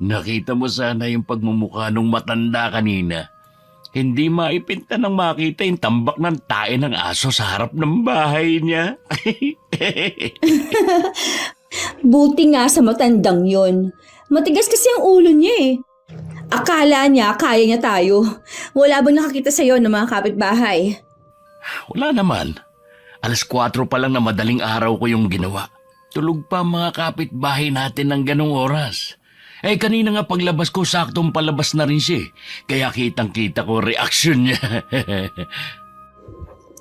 Nakita mo sana yung pagmumukha nung matanda kanina. Hindi maipinta nang makita yung tambak ng tae ng aso sa harap ng bahay niya. Buti nga sa matandang yon. Matigas kasi ang ulo niya eh. Akala niya kaya niya tayo. Wala bang nakakita sa'yo ng mga kapitbahay? Wala naman. 4:00 pa lang na madaling araw ko yung ginawa. Tulog pa ang mga kapitbahay natin ng ganong oras. Kanina nga paglabas ko, saktong palabas na rin siya. Kaya kitang-kita ko reaksyon niya.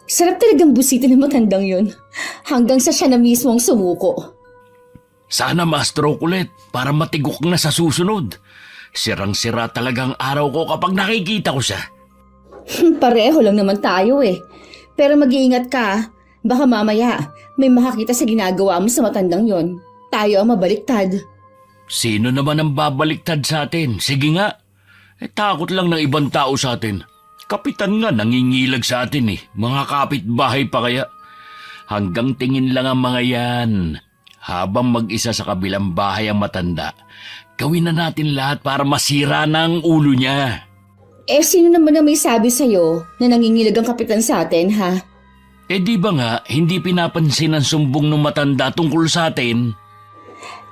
Sarap talagang busitin ng matandang yon. Hanggang sa siya na mismo ang sumuko. Sana ma-stroke ulit para matigok na sa susunod. Sirang-sira talagang araw ko kapag nakikita ko siya. Pareho lang naman tayo eh. Pero mag-iingat ka. Baka mamaya may makakita sa ginagawa mo sa matandang yon. Tayo ang mabaliktad. Sino naman ang babaliktad sa atin? Sige nga. Takot lang ng ibang tao sa atin. Kapitan nga nangingilag sa atin eh. Mga kapitbahay pa kaya. Hanggang tingin lang ang mga yan. Habang mag-isa sa kabilang bahay ang matanda, gawin na natin lahat para masira na ang ulo niya. Sino naman ang may sabi sa'yo na nangingilag ang kapitan sa atin, ha? Di ba nga, hindi pinapansin ang sumbong ng matanda tungkol sa atin?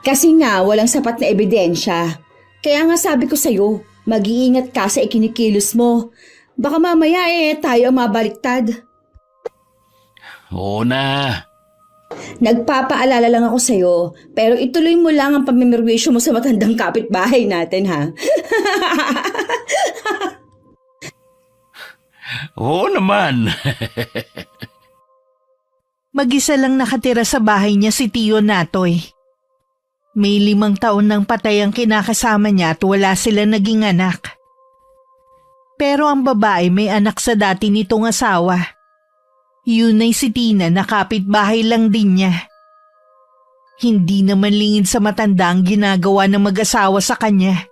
Kasi nga, walang sapat na ebidensya. Kaya nga sabi ko sa'yo, mag-iingat ka sa ikinikilos mo. Baka mamaya tayo ang mabaliktad. Oo na. Nagpapaalala lang ako sa'yo, pero ituloy mo lang ang pamimirwisyo mo sa matandang kapitbahay natin, ha? Oo naman. Mag-isa lang nakatira sa bahay niya si Tio Natoy. May 5 taon nang patay ang kinakasama niya at wala sila naging anak. Pero ang babae may anak sa dati nitong asawa. Yun ay si Tina na kapitbahay lang din niya. Hindi naman lingid sa matanda ang ginagawa ng mag-asawa sa kanya.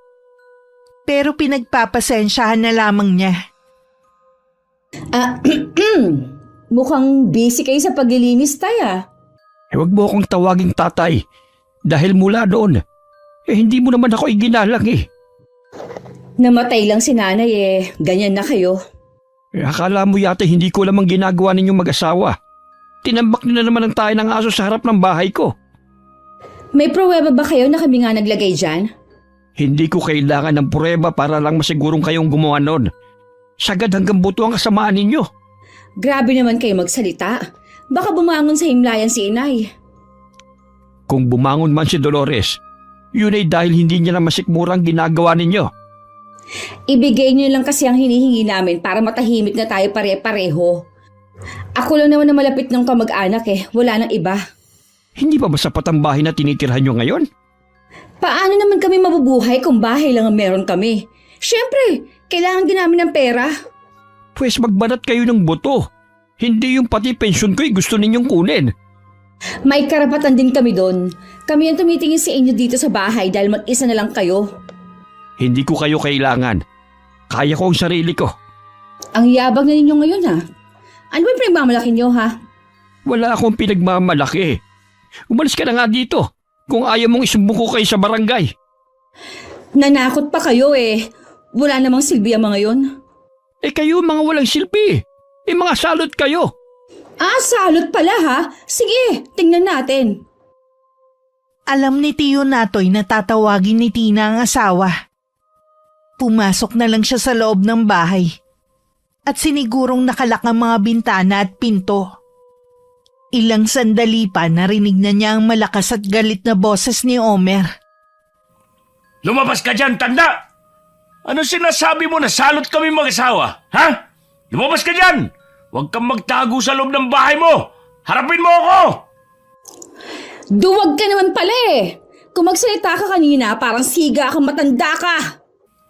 Pero pinagpapasensyahan na lamang niya. Mukhang busy kayo sa paglilinis, Tay. Huwag mo akong tawaging tatay. Dahil mula doon, hindi mo naman ako iginalang eh. Namatay lang si nanay ganyan na kayo. Akala mo yata hindi ko lamang ginagawa ninyong mag-asawa. Tinambak niyo na naman ang tayo ng aso sa harap ng bahay ko. May pruweba ba kayo na kami nga naglagay dyan? Hindi ko kailangan ng pruweba para lang masigurong kayong gumawa nun. Sagad hanggang buto ang kasamaan ninyo. Grabe naman kayo magsalita. Baka bumangon sa himlayan si inay. Kung bumangon man si Dolores, yun ay dahil hindi niya na masikmurang ginagawa ninyo. Ibigay niyo lang kasi ang hinihingi namin para matahimik na tayo pare-pareho. Ako lang naman na malapit ng kamag-anak wala nang iba. Hindi ba masapat ang bahay na tinitirhan nyo ngayon? Paano naman kami mabubuhay kung bahay lang ang meron kami? Siyempre, kailangan din namin ng pera. Pwes magbanat kayo ng buto. Hindi yung pati pensyon ko'y gusto ninyong kunin. May karapatan din kami doon. Kami ang tumitingin sa inyo dito sa bahay dahil mag-isa na lang kayo. Hindi ko kayo kailangan. Kaya ko ang sarili ko. Ang yabang na ninyo ngayon ha. Ano ba yung pinagmamalaki nyo ha? Wala akong pinagmamalaki. Umalis ka na nga dito kung ayaw mong isumbong ko kayo sa barangay. Nanakot pa kayo Wala namang silbi ang mga yon. Kayo mga walang silbi. Mga salot kayo. Salot pala ha? Sige, tingnan natin. Alam ni Tio Natoy na tatawagin ni Tina ang asawa. Pumasok na lang siya sa loob ng bahay at sinigurong nakalak ang mga bintana at pinto. Ilang sandali pa narinig na niya ang malakas at galit na boses ni Omer. Lumabas ka dyan, tanda! Ano sinasabi mo na salot kami mag-asawa? Ha? Lumabas ka dyan! Huwag kang magtago sa loob ng bahay mo! Harapin mo ako! Duwag ka naman pala Kung magsalita ka kanina, parang siga kang matanda ka.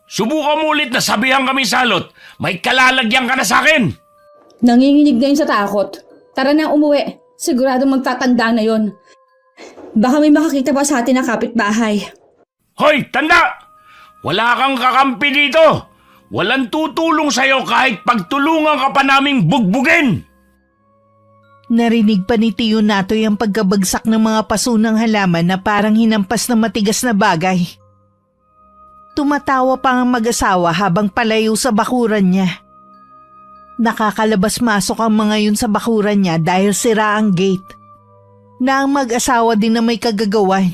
Subukan mo ulit na sabihan kami salot. May kalalagyan ka na sa akin! Nanginginig na yun sa takot. Tara na umuwi. Siguradong magtatanda na yon. Baka may makakita pa sa atin na kapitbahay. Hoy, tanda! Wala kang kakampi dito! Walang tutulong sa'yo kahit pagtulungan ka pa naming bugbugin! Narinig pa ni Tio Natoy ang pagkabagsak ng mga paso ng halaman na parang hinampas na matigas na bagay. Tumatawa pa ang mag-asawa habang palayo sa bakuran niya. Nakakalabas-masok ang mga yun sa bakuran niya dahil sira ang gate. Na ang mag-asawa din na may kagagawan.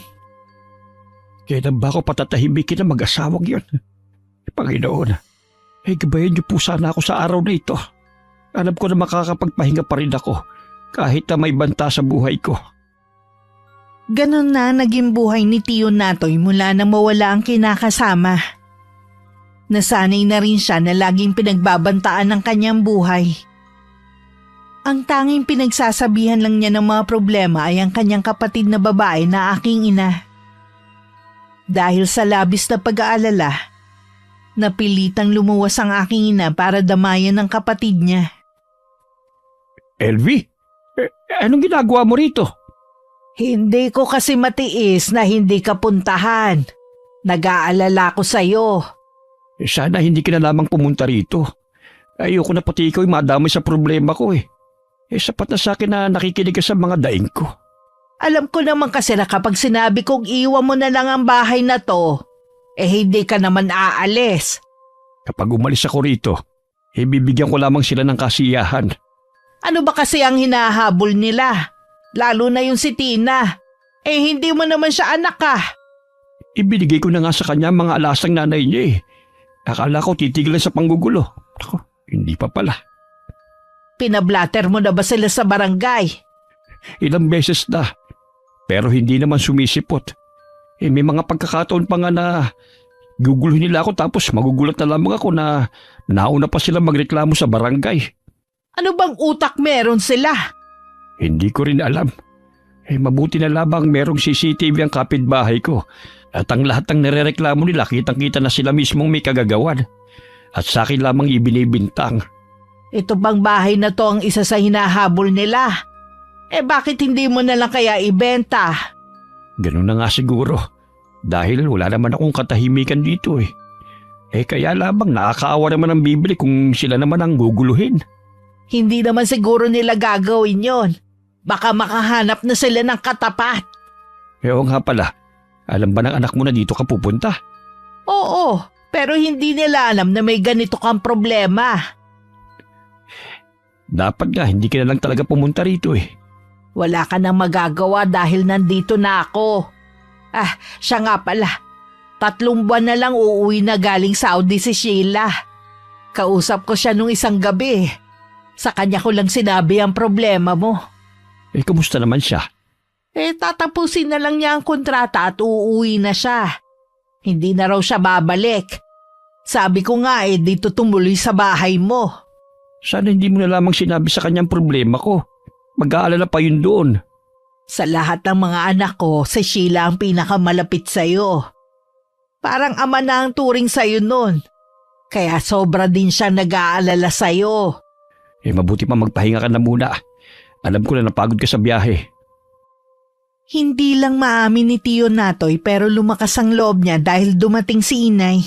Kailan ba ako patatahimikin ng mag-asawang yun? Panginoon, gabayan niyo po sana ako sa araw na ito. Alam ko na makakapagpahinga pa rin ako kahit na may banta sa buhay ko. Ganon na naging buhay ni Tiyo Natoy mula na mawala ang kinakasama. Nasanay na rin siya na laging pinagbabantaan ng kanyang buhay. Ang tanging pinagsasabihan lang niya ng mga problema ay ang kanyang kapatid na babae na aking ina. Dahil sa labis na pag-aalala, napilitang lumuwas ang aking ina para damayan ng kapatid niya. Elvie, anong ginagawa mo rito? Hindi ko kasi matiis na hindi ka puntahan. Nag-aalala ko sa'yo. Sana hindi ka na lamang pumunta rito. Ayoko na pati ikaw madamay sa problema ko sapat na sa akin na nakikinig ka sa mga daing ko. Alam ko naman kasi na kapag sinabi kong iwan mo na lang ang bahay na to, hindi ka naman aalis. Kapag umalis ako rito, bibigyan ko lamang sila ng kasiyahan. Ano ba kasi ang hinahabol nila? Lalo na yung si Tina. Hindi mo naman siya anak Ibinigay ko na nga sa kanya mga alasang nanay niya Akala ko titigil sa panggugulo. Ako, hindi pa pala. Pinablatter mo na ba sila sa barangay? Ilang beses na. Pero hindi naman sumisipot. May mga pagkakataon pa nga na guguluhin nila ako tapos magugulat na lamang ako na nauna pa sila magreklamo sa barangay. Ano bang utak meron sila? Hindi ko rin alam. Mabuti na lamang merong CCTV ang kapitbahay ko. At ang lahat ng nirereklamo nila kitang-kita na sila mismong may kagagawan. At sa akin lamang ibinibintang. Ito bang bahay na to ang isa sa hinahabol nila? Bakit hindi mo na lang kaya ibenta? Ganun na nga siguro. Dahil wala naman akong katahimikan dito kaya lamang nakakaawa naman ang bibili kung sila naman ang guguluhin. Hindi naman siguro nila gagawin yon. Baka makahanap na sila ng katapat. Oo nga pala. Alam ba ng anak mo na dito ka pupunta? Oo, pero hindi nila alam na may ganito kang problema. Dapat nga hindi ka na lang talaga pumunta rito Wala ka nang magagawa dahil nandito na ako. Siya nga pala. 3 buwan na lang uuwi na galing Saudi si Sheila. Kausap ko siya nung isang gabi. Sa kanya ko lang sinabi ang problema mo. Kamusta naman siya? Tatapusin na lang niya ang kontrata at uuwi na siya. Hindi na raw siya babalik. Sabi ko nga dito tumuloy sa bahay mo. Sana hindi mo na lamang sinabi sa kanyang problema ko. Mag-aalala pa yun doon. Sa lahat ng mga anak ko, si Sheila ang pinakamalapit sa'yo. Parang ama na ang turing sa'yo nun. Kaya sobra din siya nag-aalala sa'yo. Mabuti pa magpahinga ka na muna. Alam ko na napagod ka sa biyahe. Hindi lang maamin ni Tiyo Natoy pero lumakas ang loob niya dahil dumating si Inay.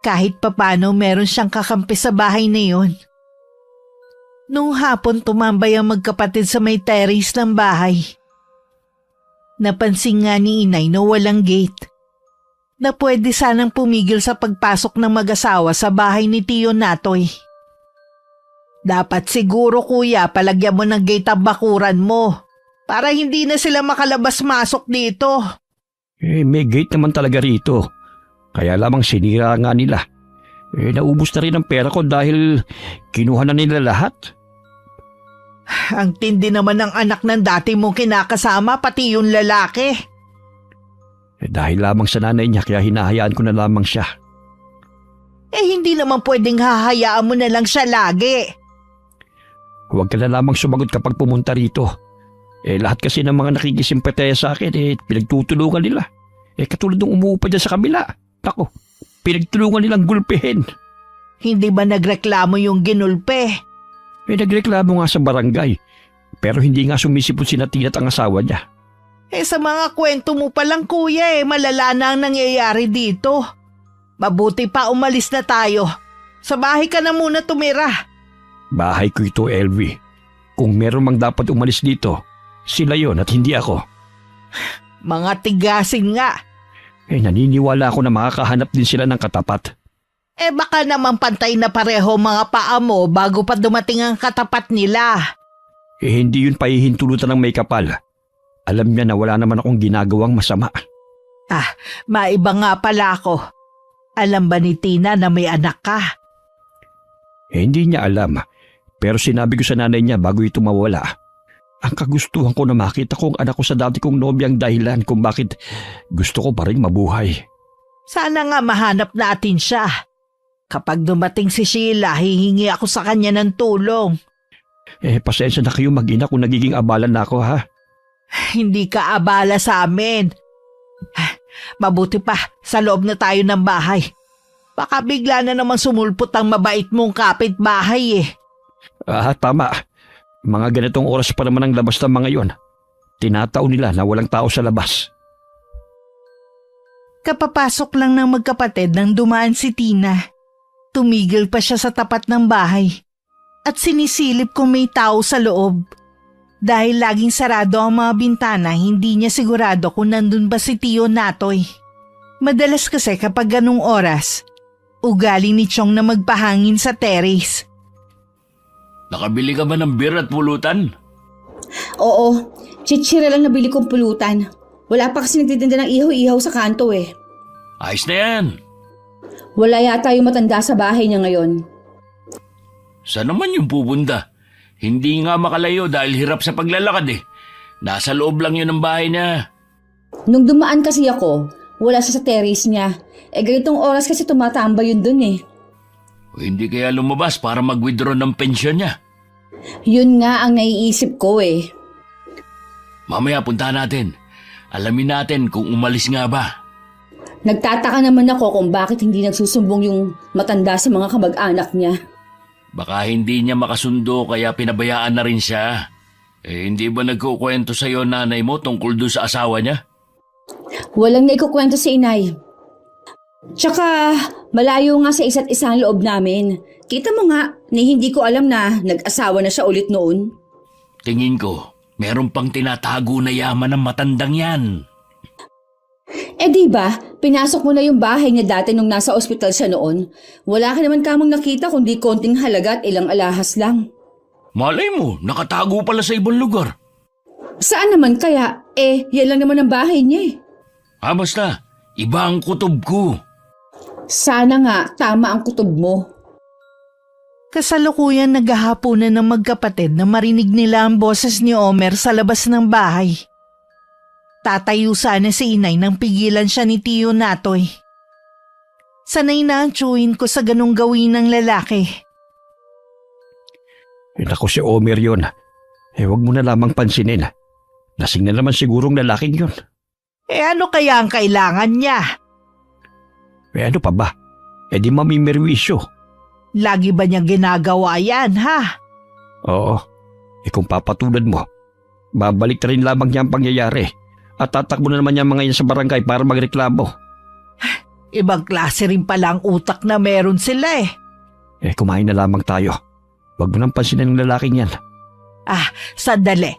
Kahit papano meron siyang kakampi sa bahay na yun. Nung hapon tumambay ang magkapatid sa may terrace ng bahay. Napansin nga ni Inay na walang gate. Na pwede sanang pumigil sa pagpasok ng mag-asawa sa bahay ni Tiyo Natoy. Dapat siguro kuya palagyan mo ng gate ang bakuran mo. Para hindi na sila makalabas-masok dito. May gate naman talaga rito. Kaya lamang sinira nga nila. Naubos na rin ang pera ko dahil kinuha na nila lahat. Ang tindi naman ng anak ng dati mong kinakasama, pati yung lalaki. Dahil lamang sa nanay niya kaya hinahayaan ko na lamang siya. Hindi naman pwedeng hahayaan mo na lang siya lagi. Huwag ka na lamang sumagot kapag pumunta rito. Lahat kasi ng mga nakikisimpataya sa akin, pinagtutulungan nila. Katulad ng umuupa dyan sa kabila. Ako, pinagtulungan nilang gulpihin. Hindi ba nagreklamo yung ginulpe? Nagreklamo nga sa barangay. Pero hindi nga sumisipot si Tina at ang asawa niya. Sa mga kwento mo palang kuya malala na ang nangyayari dito. Mabuti pa umalis na tayo. Sa bahay ka na muna tumira. Bahay ko ito, Elvie. Kung meron mang dapat umalis dito, sila yon at hindi ako. Mga tigasin nga. Naniniwala ako na makakahanap din sila ng katapat. Baka naman pantay na pareho mga paa mo bago pa dumating ang katapat nila. Hindi yun pahihintulutan ng may kapal. Alam niya na wala naman akong ginagawang masama. Maiba nga pala ako. Alam ba ni Tina na may anak ka? Hindi niya alam, pero sinabi ko sa nanay niya bago ito mawala. Ang kagustuhan ko na makita kong anak ko sa dati kong nobyang dahilan kung bakit gusto ko pa rin mabuhay. Sana nga mahanap natin siya. Kapag dumating si Sheila, hihingi ako sa kanya ng tulong. Pasensya na kayo mag-ina kung nagiging abala na ako, ha? Hindi ka abala sa amin. Mabuti pa, sa loob na tayo ng bahay. Baka bigla na naman sumulpot ang mabait mong kapitbahay eh. Tama. Mga ganitong oras pa naman ang labas ng mga yon. Tinataon nila na walang tao sa labas. Kapapasok lang ng magkapatid nang dumaan si Tina. Tumigil pa siya sa tapat ng bahay at sinisilip kung may tao sa loob. Dahil laging sarado ang mga bintana, hindi niya sigurado kung nandun ba si Tio Natoy. Madalas kasi kapag ganung oras, ugali ni Chong na magpahangin sa terrace. Nakabili ka ba ng beer at pulutan? Oo, chichira lang nabili kong pulutan. Wala pa kasi nagtitinda ng ihaw-ihaw sa kanto eh. Ayos na yan. Wala yata yung matanda sa bahay niya ngayon. Saan naman yung pupunta? Hindi nga makalayo dahil hirap sa paglalakad eh. Nasa loob lang yun ng bahay niya. Nung dumaan kasi ako, wala siya sa terrace niya. Ganitong oras kasi tumatambay yun dun eh. O hindi kaya lumabas para mag-withdraw ng pensyon niya. Yun nga ang naiisip ko eh. Mamaya puntahan natin. Alamin natin kung umalis nga ba. Nagtataka naman ako kung bakit hindi nagsusumbong yung matanda sa mga kamag-anak niya. Baka hindi niya makasundo kaya pinabayaan na rin siya. Hindi ba nagkukwento sa'yo nanay mo tungkol doon sa asawa niya? Walang naikukwento si inay. Tsaka malayo nga sa isa't isa ang loob namin. Kita mo nga, ni hindi ko alam na nag-asawa na siya ulit noon. Tingin ko, meron pang tinatago na yaman ng matandang yan. Di ba, pinasok mo na yung bahay niya dati nung nasa ospital siya noon. Wala ka naman kamang nakita kundi konting halaga at ilang alahas lang. Malay mo, nakatago pala sa ibang lugar. Saan naman kaya? Yan lang naman ang bahay niya eh. Basta, iba ang kutob ko. Sana nga, tama ang kutob mo. Kasalukuyan naghahaponan ng magkapatid na marinig nila ang boses ni Omer sa labas ng bahay. Tatayo sana si inay nang pigilan siya ni Tio Natoy. Sanay na ang tsuhin ko sa ganong gawin ng lalaki. Naku si Omer yun. Huwag mo na lamang pansinin. Lasing na naman sigurong lalaking yun. Ano kaya ang kailangan niya? Ano pa ba? Di mamimerwisyo. Lagi ba niya ginagawa yan, ha? Oo. Kung papatulad mo, babalik na rin lamang niya ang pangyayari. At tatakbo na naman niya mga yan sa barangay para magreklamo. Ibang klase rin pala ang utak na meron sila eh. Kumain na lamang tayo. Huwag mo nang pansinin ng lalaking yan. Sandali.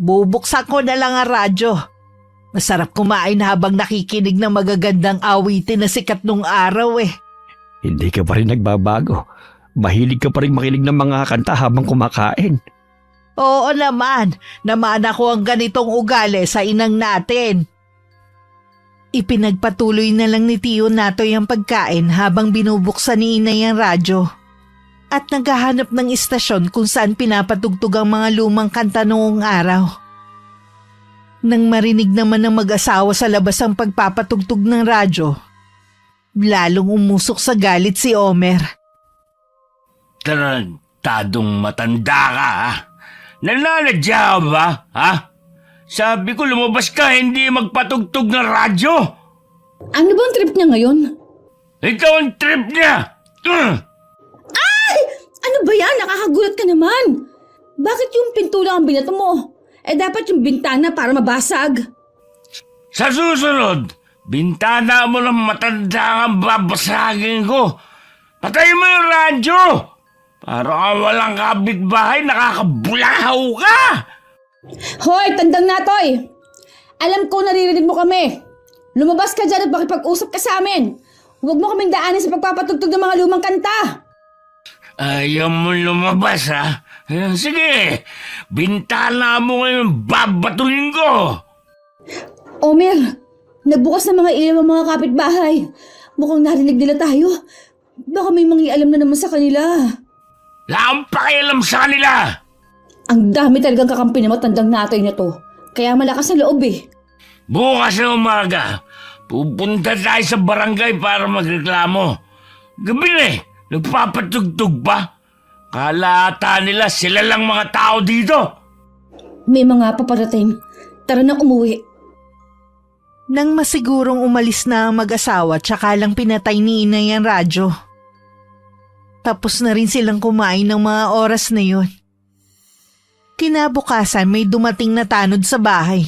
Bubuksan ko na lang ang radyo. Masarap kumain habang nakikinig ng magagandang awitin na sikat nung araw eh. Hindi ka pa rin nagbabago. Mahilig ka pa rin makinig ng mga kanta habang kumakain. Oo naman, namana ko ang ganitong ugali sa inang natin. Ipinagpatuloy na lang ni Tio Natoy ang pagkain habang binubuksan ni inay ang radyo. At naghahanap ng istasyon kung saan pinapatugtog ang mga lumang kanta noong araw. Nang marinig naman ng mag-asawa sa labas ang pagpapatugtog ng radyo, lalong umusok sa galit si Omer. Tarantadong matanda ka, ha? Nananadya ka ba, ha? Sabi ko lumabas ka, hindi magpatugtog ng radyo. Ano bang trip niya ngayon? Ikaw ang trip niya. Ano ba yan? Nakakagulat ka naman. Bakit yung pinto lang ang binato mo? Dapat yung bintana para mabasag. Sa susunod, bintana mo ng matanda ang babasagin ko. Patay mo yung radyo. Para ka walang kapitbahay, nakakabulahaw ka. Hoy, tandang Natoy! Alam ko naririnig mo kami. Lumabas ka dyan at makipag-usap ka sa amin. Huwag mo kaming daanin sa pagpapatugtog ng mga lumang kanta. Ayaw mo lumabas, ha? Sige, bintana mo ngayon, babatuhin ko! Omer, nagbukas na mga ilaw ang mga kapitbahay. Mukhang narinig nila tayo. Baka may mangialam na naman sa kanila. Wala akong pakialam sa kanila! Ang dami talagang kakampi na matandang natoy na to. Kaya malakas ang loob eh. Bukas na umaga, pupunta tayo sa barangay para magreklamo. Gabi na eh, nagpapatugtog pa. Kala ata nila sila lang mga tao dito. May mga paparating. Tara na umuwi. Nang masigurong umalis na ang mag-asawa, tsaka lang pinatay ni inay ang radyo. Tapos na rin silang kumain ng mga oras na yun. Kinabukasan may dumating na tanod sa bahay.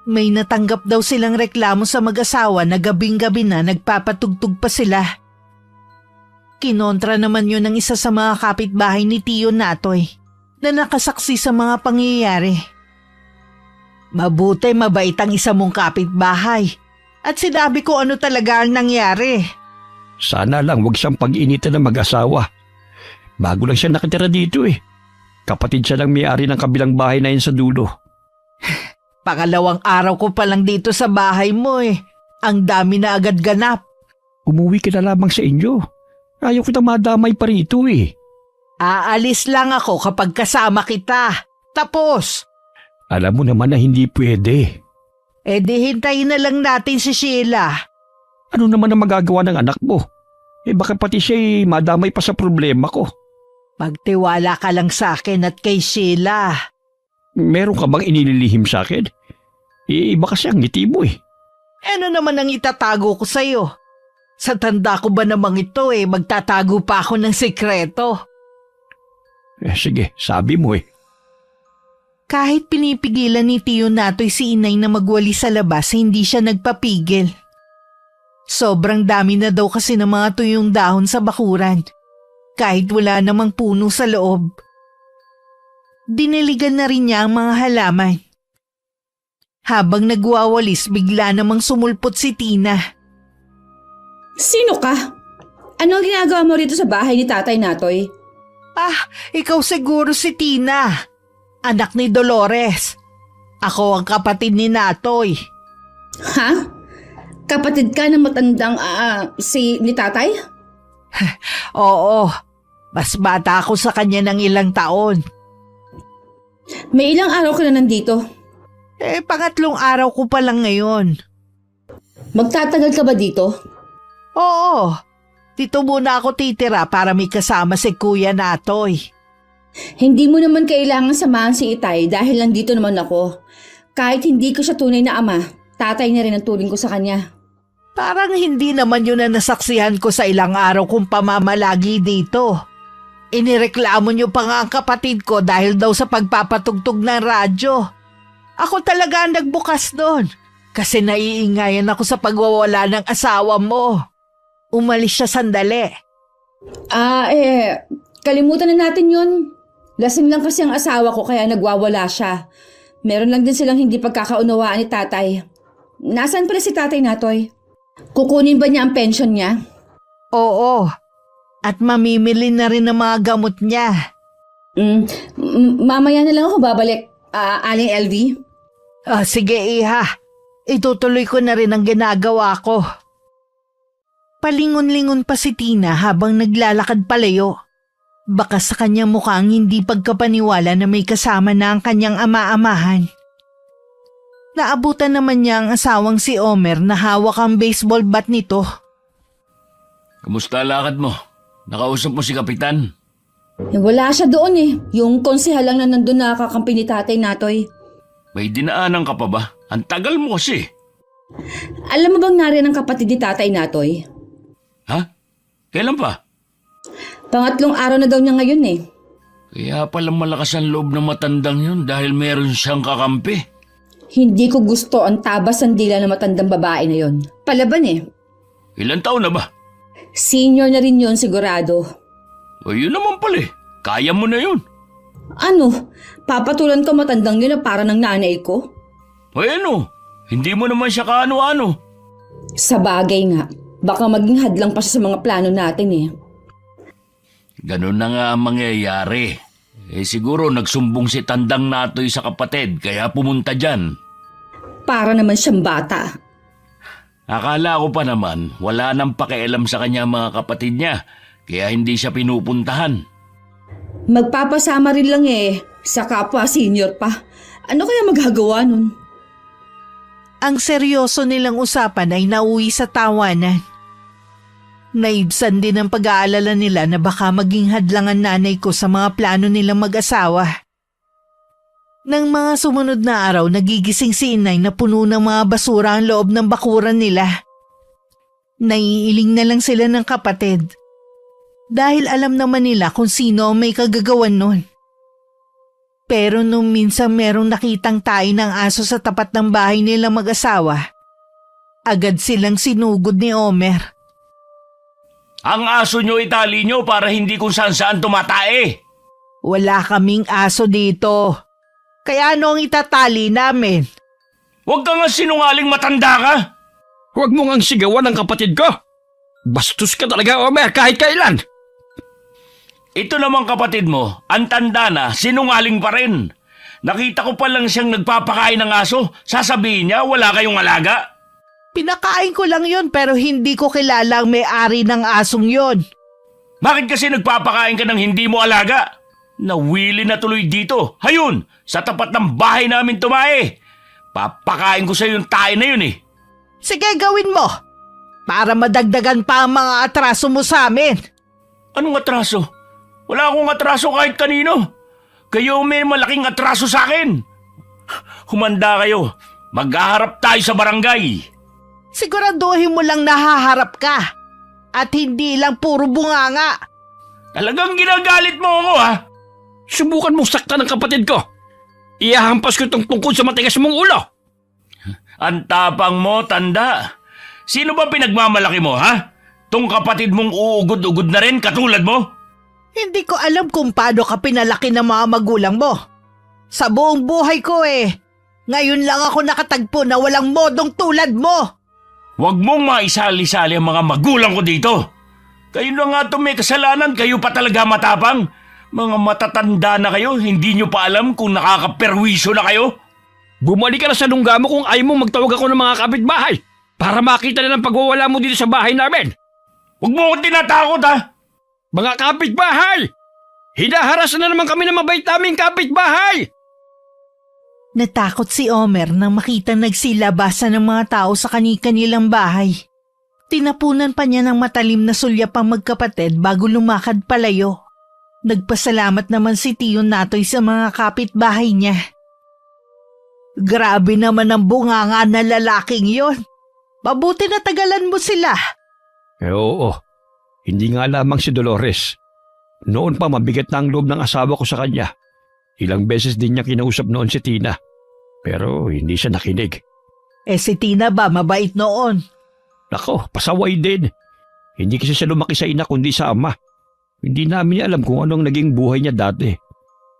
May natanggap daw silang reklamo sa mag-asawa na gabing-gabi na nagpapatugtog pa sila. Kinontra naman yun ng isa sa mga kapitbahay ni Tio Natoy na nakasaksi sa mga pangyayari. Mabuti mabait ang isa mong kapitbahay at sinabi ko ano talaga ang nangyari. Sana lang wag siyang pag-initan ng mag-asawa. Bago lang siya nakatira dito eh. Kapatid siya lang may-ari ng kabilang bahay na yun sa dulo. Pangalawang araw ko pa lang dito sa bahay mo eh. Ang dami na agad ganap. Umuwi ka na lamang sa inyo. Ayaw kita madamay pa rito eh. Aalis lang ako kapag kasama kita. Tapos. Alam mo naman na hindi pwede. Eh di hintayin na lang natin si Sheila. Ano naman ang magagawa ng anak mo? Eh baka pati siya'y madamay pa sa problema ko. Magtiwala ka lang sa akin at kay Sheila. Meron ka bang inililihim sa akin? Iba kasi ang ngiti mo eh. Ano naman ang itatago ko sa'yo? Sa tanda ko ba namang ito eh, magtatago pa ako ng sikreto. Sige, sabi mo eh. Kahit pinipigilan ni Tio Natoy si inay na magwali sa labas, hindi siya nagpapigil. Sobrang dami na daw kasi ng mga tuyong dahon sa bakuran. Kahit wala namang puno sa loob. Diniligan na rin niya ang mga halaman. Habang nagwawalis, bigla namang sumulpot si Tina. Sino ka? Ano ang ginagawa mo rito sa bahay ni Tatay Natoy? Ikaw siguro si Tina. Anak ni Dolores. Ako ang kapatid ni Natoy. Ha? Kapatid ka ng matandang ni Tatay? Oo. Mas bata ako sa kanya ng ilang taon. May ilang araw ka na nandito. Pangatlong araw ko pa lang ngayon. Magtatagal ka ba dito? Oo. Dito muna ako titira para may kasama si Kuya Natoy. Hindi mo naman kailangan samahan si Itay dahil nandito naman ako. Kahit hindi ko siya tunay na ama, tatay na rin ang turing ko sa kanya. Parang hindi naman yun na nasaksihan ko sa ilang araw kong pamamalagi dito. Inireklamo niyo pa nga ang kapatid ko dahil daw sa pagpapatugtog ng radyo. Ako talaga ang nagbukas doon kasi naiingayan ako sa pagwawala ng asawa mo. Umalis siya sandali. Kalimutan na natin yun. Lasing lang kasi ang asawa ko kaya nagwawala siya. Meron lang din silang hindi pagkakaunawaan ni tatay. Nasaan pala si Tatay Natoy? Kukunin ba niya ang pension niya? Oo. At mamimili na rin ng mga gamot niya. Mamaya na lang ako babalik, Aling LV. Sige Iha. Itutuloy ko na rin ang ginagawa ko. Palingon-lingon pa si Tina habang naglalakad palayo. Baka sa kanyang mukhang hindi pagkapaniwala na may kasama na ang kanyang ama-amahan. Naabutan naman niya ang asawang si Omer na hawak ang baseball bat nito. Kamusta lakad mo? Nakausap mo si Kapitan? Wala siya doon eh. Yung konsehal lang na nandun na kakampi ni Tatay Natoy. May dinaanan ka pa ba? Ang tagal mo kasi. Alam mo bang nariyan ang kapatid ni Tatay Natoy? Ha? Kailan pa? Pangatlong araw na daw niya ngayon eh. Kaya palang malakas ang loob ng matandang yun dahil meron siyang kakampi. Hindi ko gusto ang tabas ng dila ng matandang babae na yon. Palaban eh. Ilan taon na ba? Senior na rin yon sigurado. O yun naman pala eh. Kaya mo na yun. Ano? Papatulan ka matandang yun na para ng nanay ko? O ano? Hindi mo naman siya kaano-ano. Sa bagay nga, baka maging hadlang pa siya sa mga plano natin eh. Ganun na nga ang mangyayari. Siguro nagsumbong si Tandang Natoy sa kapatid kaya pumunta dyan. Para naman siyang bata. Akala ko pa naman wala nang pakialam sa kanya mga kapatid niya kaya hindi siya pinupuntahan. Magpapasama rin lang eh, sa kapwa senior pa. Ano kaya magagawa nun? Ang seryoso nilang usapan ay nauwi sa tawanan. Naibsan din ang pag-aalala nila na baka maging hadlang ang nanay ko sa mga plano nilang mag-asawa. Nang mga sumunod na araw, nagigising si inay na puno ng mga basura ang loob ng bakuran nila. Naiiling na lang sila ng kapatid. Dahil alam naman nila kung sino ang may kagagawan nun. Pero nung minsan merong nakitang tayo ng aso sa tapat ng bahay nilang mag-asawa, agad silang sinugod ni Omer. Ang aso nyo itali nyo para hindi kung saan-saan tumatae. Wala kaming aso dito. Kaya ano ang itatali namin? Huwag ka nga sinungaling matanda ka. Huwag mo ngang sigawan ang kapatid ko. Bastos ka talaga, Omer, kahit kailan. Ito namang kapatid mo, ang tanda na, sinungaling pa rin. Nakita ko pa lang siyang nagpapakain ng aso. Sasabihin niya wala kayong alaga. Pinakain ko lang yon pero hindi ko kilala ang may-ari ng asong yon. Bakit kasi nagpapakain ka ng hindi mo alaga? Nawili na tuloy dito. Hayun, sa tapat ng bahay namin tumae. Papakain ko sa yung tayo na yun eh. Sige, gawin mo. Para madagdagan pa ang mga atraso mo sa amin. Anong atraso? Wala akong atraso kahit kanino. Kayo may malaking atraso sa akin. Humanda kayo. Maghaharap tayo sa barangay. Siguraduhin mo lang nahaharap ka. At hindi lang puro bunganga. Talagang ginagalit mo ako ha? Subukan mong saktan ng kapatid ko. Iyahampas ko itong tungkod sa matigas mong ulo. Ang tapang mo, tanda. Sino ba pinagmamalaki mo ha? Tung kapatid mong uugod-ugod na rin katulad mo? Hindi ko alam kung paano ka pinalaki ng mga magulang mo. Sa buong buhay ko eh. Ngayon lang ako nakatagpo na walang modong tulad mo. Huwag mong maisali-sali ang mga magulang ko dito. Kayo na nga itong may kasalanan, kayo pa talaga matapang. Mga matatanda na kayo, hindi nyo pa alam kung nakakaperwisyo na kayo? Bumalik ka na sa lungga mo kung ayaw mo magtawag ako ng mga kapitbahay para makita na ng pagwawala mo dito sa bahay namin. Huwag mo akong tinatakot ha! Mga kapitbahay! Hinaharas na naman kami ng mabait naming kapitbahay! Natakot si Omer nang makita nagsilabasan ng mga tao sa kani-kanilang bahay. Tinapunan pa niya ng matalim na sulyap ang magkapatid bago lumakad palayo. Nagpasalamat naman si Tiyo Natoy sa mga kapitbahay niya. Grabe naman ang bunganga na lalaking yon. Mabuti na tagalan mo sila. Oo, hindi nga lamang si Dolores. Noon pa mabigat na ang loob ng asawa ko sa kanya. Ilang beses din niya kinausap noon si Tina. Pero hindi siya nakinig. Si Tina ba mabait noon? Nako, pasaway din. Hindi kasi siya lumaki sa ina kundi sa ama. Hindi namin alam kung anong naging buhay niya dati.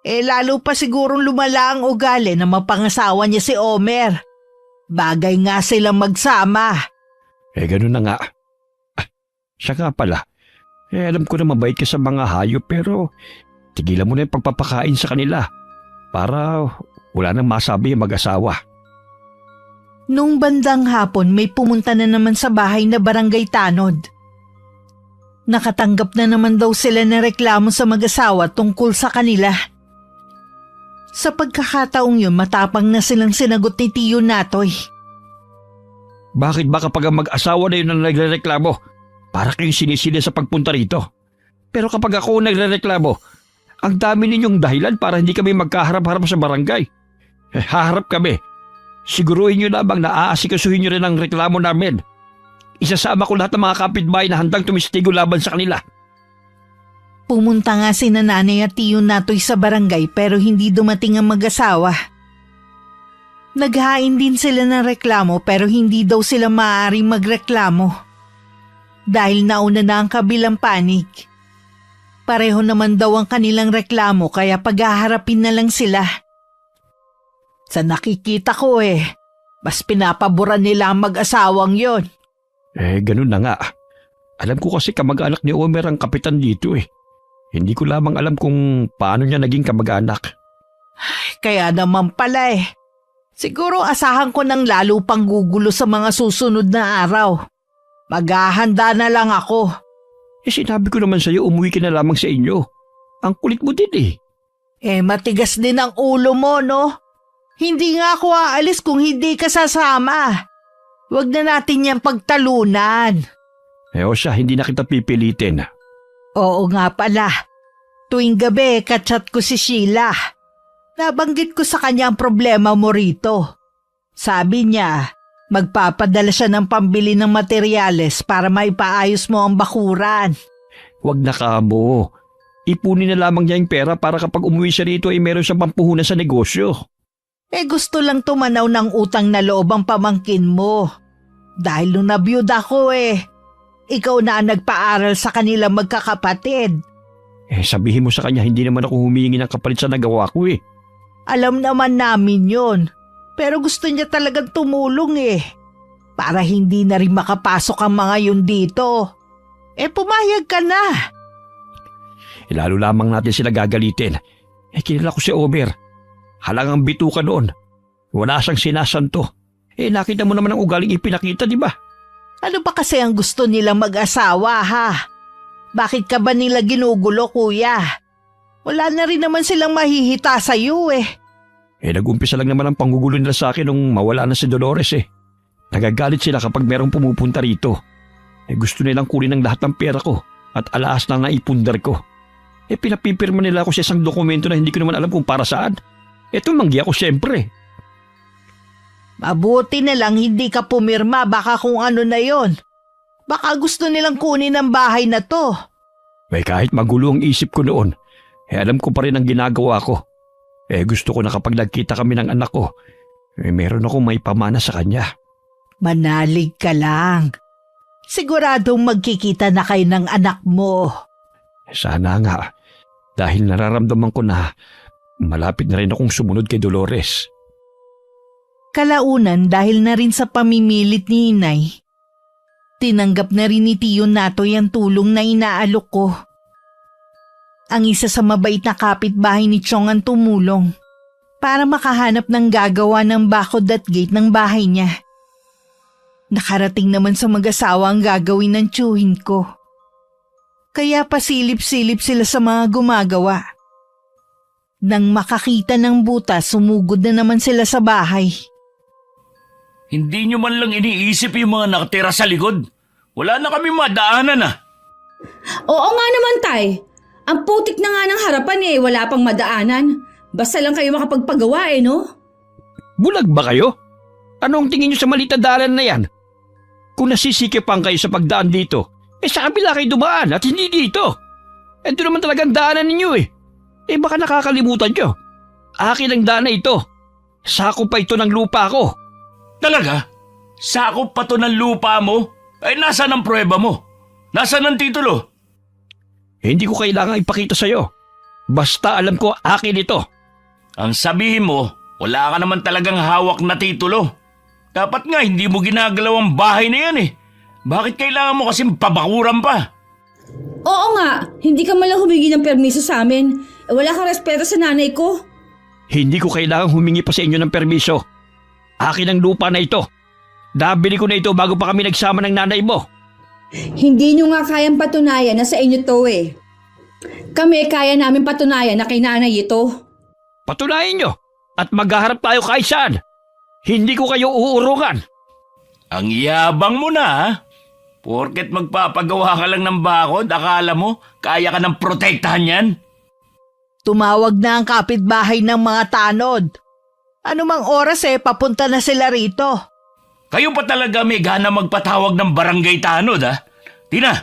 Lalo pa sigurong lumala ang ugali na mapangasawa niya si Omer. Bagay nga silang magsama. Ganun na nga. Siya nga pala. Alam ko na mabait ka sa mga hayop pero tigilan mo na yung pagpapakain sa kanila para wala nang masabi ang mag-asawa. Nung bandang hapon may pumunta na naman sa bahay na barangay tanod. Nakatanggap na naman daw sila ng reklamo sa mag-asawa tungkol sa kanila. Sa pagkakataong yun matapang na silang sinagot ni Tiyo Natoy. Bakit ba kapag ang mag-asawa na yun ang nagrereklamo? Para kayong sinisili sa pagpunta rito. Pero kapag ako nagrereklamo, ang dami ninyong dahilan para hindi kami magkaharap-harap sa barangay. Haharap kami. Siguruhin nyo lamang na aasikasuhin nyo rin ang reklamo namin. Isasama ko lahat ng mga kapitbahay na handang tumistigo laban sa kanila. Pumunta nga si Nanay at Tiyo Natoy sa barangay pero hindi dumating ang mag-asawa. Naghain din sila ng reklamo pero hindi daw sila maaaring magreklamo. Dahil nauna na ang kabilang panig. Pareho naman daw ang kanilang reklamo kaya paghaharapin na lang sila. Sa nakikita ko Mas pinapaboran nila ang mag-asawang yon. Ganun na nga. Alam ko kasi kamag-anak ni Omer ang kapitan dito eh. Hindi ko lamang alam kung paano niya naging kamag-anak. Kaya naman pala eh. Siguro asahan ko ng lalo pang gugulo sa mga susunod na araw. Maghahanda na lang ako. Sinabi ko naman sa'yo umuwi ka na lamang sa inyo. Ang kulit mo din eh. Matigas din ang ulo mo, no? Hindi nga ako aalis kung hindi ka sasama. Huwag na natin yan pagtalunan. O siya, hindi na kita pipilitin. Oo nga pala. Tuwing gabi, kachat ko si Sheila. Nabanggit ko sa kanya ang problema mo rito. Sabi niya, magpapadala siya ng pambili ng materyales para maipaayos mo ang bakuran. Huwag na kamo. Ipunin na lamang niya yung pera para kapag umuwi siya rito ay meron siyang pampuhunan sa negosyo. Gusto lang tumanaw ng utang na loob ang pamangkin mo. Dahil nung nabiyud ako ikaw na ang nagpaaral sa kanila magkakapatid. Sabihin mo sa kanya hindi naman ako humihingi ng kapalit sa nagawa ko eh. Alam naman namin yon. Pero gusto niya talagang tumulong para hindi na rin makapasok ang mga yun dito. Pumayag ka na. Lalo lamang natin sila gagalitin. Kilala ko si Omer. Halangang bituka noon. Wala siyang sinasanto. Nakita mo naman ang ugaling ipinakita, di ba? Ano ba kasi ang gusto nilang mag-asawa, ha? Bakit ka ba nila ginugulo, kuya? Wala na rin naman silang mahihita sa iyo Nag-umpisa lang naman ang panggugulo nila sa akin nung mawala na si Dolores Nagagalit sila kapag merong pumupunta rito. Gusto nilang kunin ang lahat ng pera ko at alaas na nga ipundar ko. Pinapipirma nila ako sa isang dokumento na hindi ko naman alam kung para saan. Manggi ako siyempre. Mabuti na lang hindi ka pumirma, baka kung ano na yon. Baka gusto nilang kunin ang bahay na to. Kahit magulo ang isip ko noon, alam ko pa rin ang ginagawa ko. Gusto ko na kapag nagkita kami ng anak ko, meron akong may pamana sa kanya. Manalig ka lang. Siguradong magkikita na kayo ng anak mo. Sana nga, dahil nararamdaman ko na malapit na rin akong sumunod kay Dolores. Kalaunan dahil na rin sa pamimilit ni Inay, tinanggap na rin ni Tiyo Natoy ang tulong na inaalok ko. Ang isa sa mabait na kapitbahay ni Chong ang tumulong para makahanap ng gagawa ng bakod at gate ng bahay niya. Nakarating naman sa mag-asawa ang gagawin ng tiyuhin ko. Kaya pasilip-silip sila sa mga gumagawa. Nang makakita ng butas, sumugod na naman sila sa bahay. Hindi nyo man lang iniisip yung mga nakatira sa likod. Wala na kami madaanan Oo nga naman, Tay. Ang putik na nga ng harapan wala pang madaanan. Basta lang kayo makapagpagawa no? Bulag ba kayo? Anong tingin nyo sa maliit na daanan na yan? Kung nasisikipan kayo sa pagdaan dito, sa kabila kayo dumaan at hindi dito. Ito naman talagang daanan ninyo baka nakakalimutan nyo. Akin ang daan na ito. Sakop pa ito ng lupa ko. Talaga? Sakop pa to ng lupa mo? Nasaan ang pruweba mo? Nasaan ang titulo? Hindi ko kailangang ipakita sa'yo. Basta alam ko akin ito. Ang sabihin mo, wala ka naman talagang hawak na titulo. Dapat nga hindi mo ginagalaw ang bahay na yan Bakit kailangan mo kasing pabakuran pa? Oo nga, hindi ka malang humingi ng permiso sa amin. Wala kang respeto sa nanay ko. Hindi ko kailangang humingi pa sa inyo ng permiso. Akin ang lupa na ito. Nabili ko na ito bago pa kami nagsama ng nanay mo. Hindi nyo nga kayang patunayan na sa inyo to Kami kaya namin patunayan na kay nanay ito. Patunayan nyo at maghaharap tayo kahit saan. Hindi ko kayo uurungan. Ang yabang mo na Porket magpapagawa ka lang ng bakod, akala mo kaya ka ng protektahan yan? Tumawag na ang kapitbahay ng mga tanod. Anumang oras papunta na sila rito. Kayo pa talaga may gana magpatawag ng barangay tanod Tina,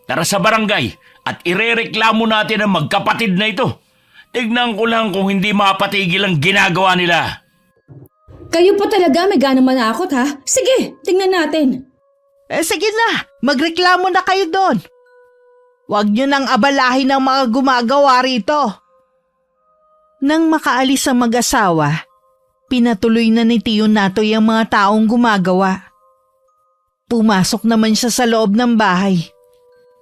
tara sa barangay at irereklamo natin ang magkapatid na ito. Tignan ko lang kung hindi mapatigil ang ginagawa nila. Kayo po talaga may gana manakot Sige, tingnan natin. Sige na, magreklamo na kayo doon. Huwag nyo nang abalahin ang mga gumagawa rito. Nang makaalis ang mag-asawa, Pinatuloy na ni Tiyo Natoy ang mga taong gumagawa. Pumasok naman siya sa loob ng bahay.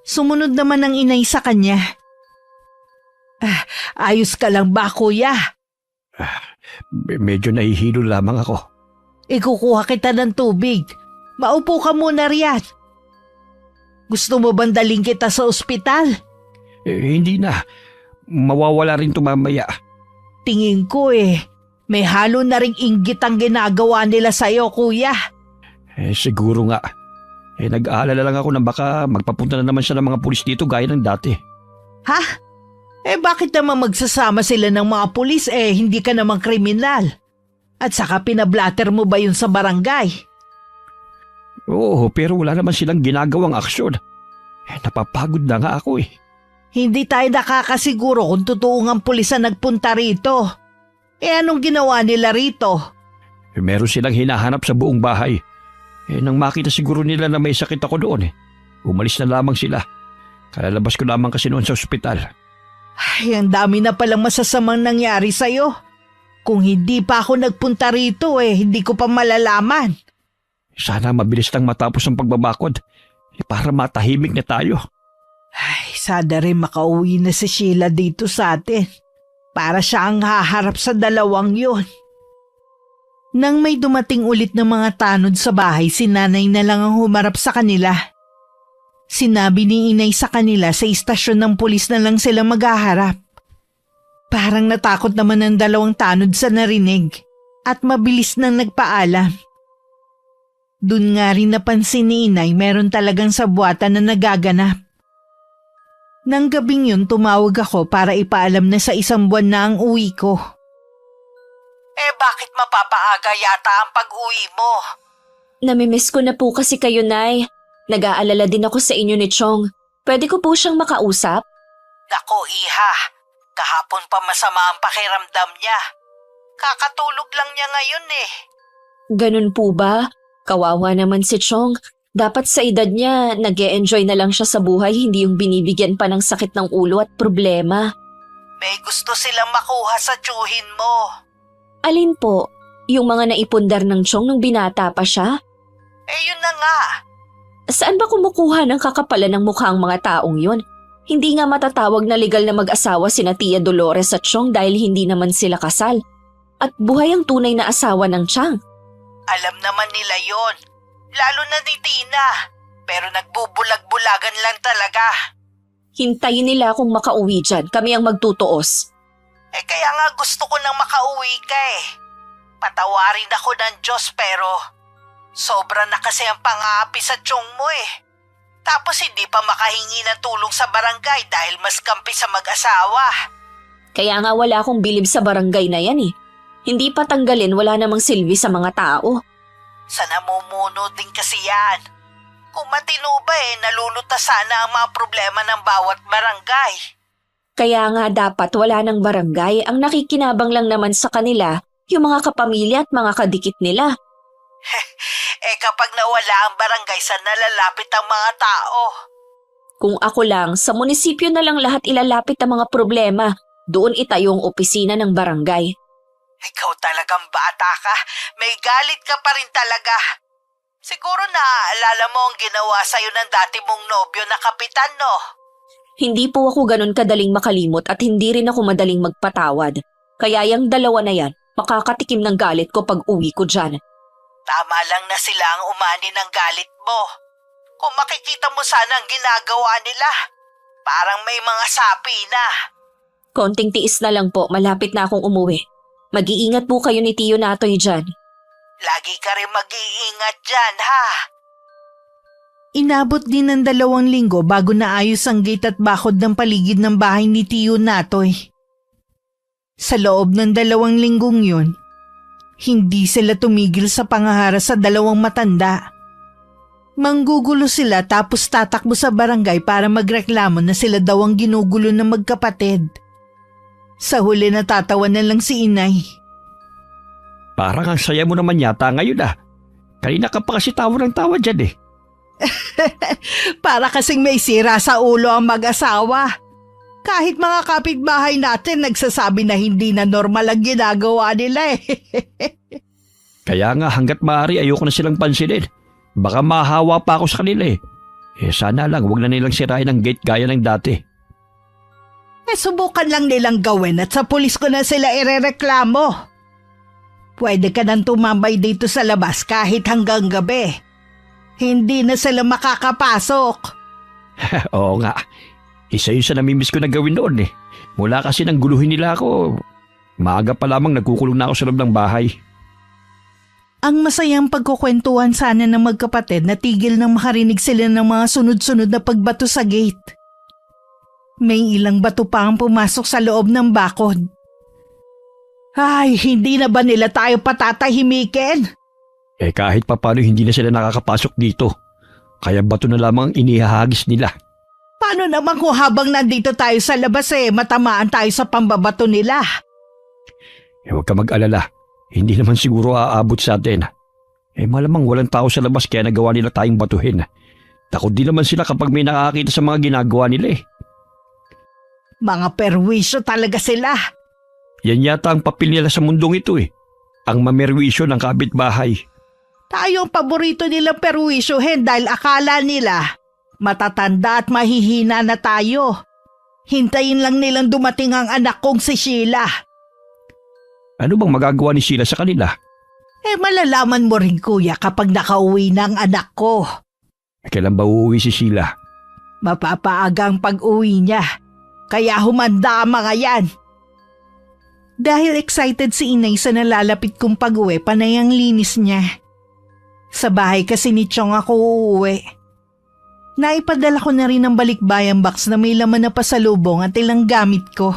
Sumunod naman ang inay sa kanya. Ayos ka lang ba, kuya? Medyo nahihilo lamang ako. Ikukuha kita ng tubig. Maupo ka muna riyan. Gusto mo bang daling kita sa ospital? Hindi na. Mawawala rin mamaya. Tingin ko may halo na ring inggit ang ginagawa nila sa'yo, kuya. Siguro nga. Nag-aalala lang ako na baka magpapunta na naman siya ng mga pulis dito gaya ng dati. Ha? Bakit naman magsasama sila ng mga pulis hindi ka namang kriminal? At saka pinablatter mo ba yun sa barangay? Oo, pero wala naman silang ginagawang aksyon. Napapagod na nga ako. Hindi tayo nakakasiguro kung totoo ang pulis ang nagpunta rito. Anong ginawa nila rito? Meron silang hinahanap sa buong bahay. Nang makita siguro nila na may sakit ako doon umalis na lamang sila. Kalalabas ko lamang kasi noon sa ospital. Ay, ang dami na palang masasamang nangyari sa'yo. Kung hindi pa ako nagpunta rito hindi ko pa malalaman. Sana mabilis lang matapos ang pagbabakod para matahimik na tayo. Ay, sana rin makauwi na si Sheila dito sa atin. Para siya ang haharap sa dalawang yun. Nang may dumating ulit ng mga tanod sa bahay, si nanay na lang ang humarap sa kanila. Sinabi ni inay sa kanila sa istasyon ng pulis na lang sila maghaharap. Parang natakot naman ang dalawang tanod sa narinig at mabilis nang nagpaalam. Doon nga rin napansin ni inay meron talagang sabuatan na nagaganap. Nang gabing yun tumawag ako para ipaalam na sa 1 buwan na ang uwi ko. Bakit mapapaaga yata ang pag-uwi mo? Namimiss ko na po kasi kayo, Nay. Nag-aalala din ako sa inyo ni Chong. Pwede ko po siyang makausap? Nako, Iha. Kahapon pa masama ang pakiramdam niya. Kakatulog lang niya ngayon Ganun po ba? Kawawa naman si Chong. Dapat sa edad niya, nag-e-enjoy na lang siya sa buhay, hindi yung binibigyan pa ng sakit ng ulo at problema. May gusto silang makuha sa tiyuhin mo. Alin po? Yung mga naipundar ng Chong nung binata pa siya? Yun na nga. Saan ba kumukuha ng kakapalan ng mukha ang mga taong yun? Hindi nga matatawag na legal na mag-asawa sina Tia Dolores at Chong dahil hindi naman sila kasal. At buhay ang tunay na asawa ng Chang. Alam naman nila yon. Lalo na ni Tina. Pero nagbubulag-bulagan lang talaga. Hintayin nila akong makauwi dyan. Kami ang magtutuos. Kaya nga gusto ko nang makauwi ka Patawarin ako ng Diyos pero sobra na kasi ang pang-aapi sa tiyong mo Tapos hindi pa makahingi ng tulong sa barangay dahil mas kampi sa mag-asawa. Kaya nga wala akong bilib sa barangay na yan Hindi pa tanggalin, wala namang silbi sa mga tao. Sa namumuno din kasi yan. Kung matino ba nalulutas sana ang mga problema ng bawat barangay. Kaya nga dapat wala ng barangay, ang nakikinabang lang naman sa kanila, yung mga kapamilya at mga kadikit nila. Kapag nawala ang barangay, saan nalalapit ang mga tao? Kung ako lang, sa munisipyo na lang lahat ilalapit ang mga problema. Doon itayo ang opisina ng barangay. Ikaw talagang bata ka. May galit ka pa rin talaga. Siguro naaalala mo ang ginawa sa'yo ng dati mong nobyo na kapitan, no? Hindi po ako ganun kadaling makalimot at hindi rin ako madaling magpatawad. Kaya yung dalawa na yan, makakatikim ng galit ko pag uwi ko dyan. Tama lang na sila ang umani ng galit mo. Kung makikita mo sana ang ginagawa nila, parang may mga sapi na. Konting tiis na lang po, malapit na akong umuwi. Mag-iingat po kayo ni Tiyo Natoy dyan. Lagi ka rin mag-iingat dyan, ha? Inabot din ng 2 linggo bago naayos ang gate at bakod ng paligid ng bahay ni Tiyo Natoy. Sa loob ng 2 linggong yun, hindi sila tumigil sa pangahara sa 2 matanda. Manggugulo sila tapos tatakbo sa barangay para magreklamo na sila daw ang ginugulo ng magkapatid. Sa huli natatawa na lang si inay. Parang ang saya mo naman yata ngayon Kanina ka pa kasi tawa ng tawa dyan Para kasing may sira sa ulo ang mag-asawa. Kahit mga kapitbahay natin nagsasabi na hindi na normal ang ginagawa nila eh. Kaya nga hanggat maaari ayoko na silang pansinin. Baka mahawa pa ako sa kanila eh. Sana lang wag na nilang sirain ang gate gaya ng dati. Subukan lang nilang gawin at sa pulis ko na sila irereklamo. Pwede ka nang tumambay dito sa labas kahit hanggang gabi. Hindi na sila makakapasok. Oo nga. Isa yun sa namimiss ko na gawin noon eh. Mula kasi nang guluhin nila ako, maaga pa lamang nagkukulong na ako sa loob ng bahay. Ang masayang pagkukwentuhan sana ng magkapatid na tigil nang makarinig sila ng mga sunod-sunod na pagbato sa gate. May ilang bato pa ang pumasok sa loob ng bakod. Ay, hindi na ba nila tayo patatahimikin? Kahit papano hindi na sila nakakapasok dito. Kaya bato na lamang ang inihahagis nila. Paano naman kung habang nandito tayo sa labas matamaan tayo sa pambabato nila? Huwag ka mag-alala. Hindi naman siguro aabot sa atin. Malamang walang tao sa labas kaya nagawa nila tayong batuhin. Takot din naman sila kapag may nakakita sa mga ginagawa nila eh. Mga perwisyo talaga sila. Yan yata ang papel nila sa mundong ito eh. Ang mamerwisyo ng kapitbahay. Tayo ang paborito nilang perwisyohin dahil akala nila matatanda at mahihina na tayo. Hintayin lang nilang dumating ang anak kong si Sheila. Ano bang magagawa ni Sheila sa kanila? Malalaman mo rin kuya kapag nakauwi na ang anak ko. Kailan ba uuwi si Sheila? Mapapaaga ang pag-uwi niya. Kaya humanda ang mga yan. Dahil excited si inay sa nalalapit kong pag-uwi, panay ang linis niya. Sa bahay kasi ni Chong ako uuwi. Naipadala ko na rin ang balikbayang box na may laman na pasalubong at ilang gamit ko.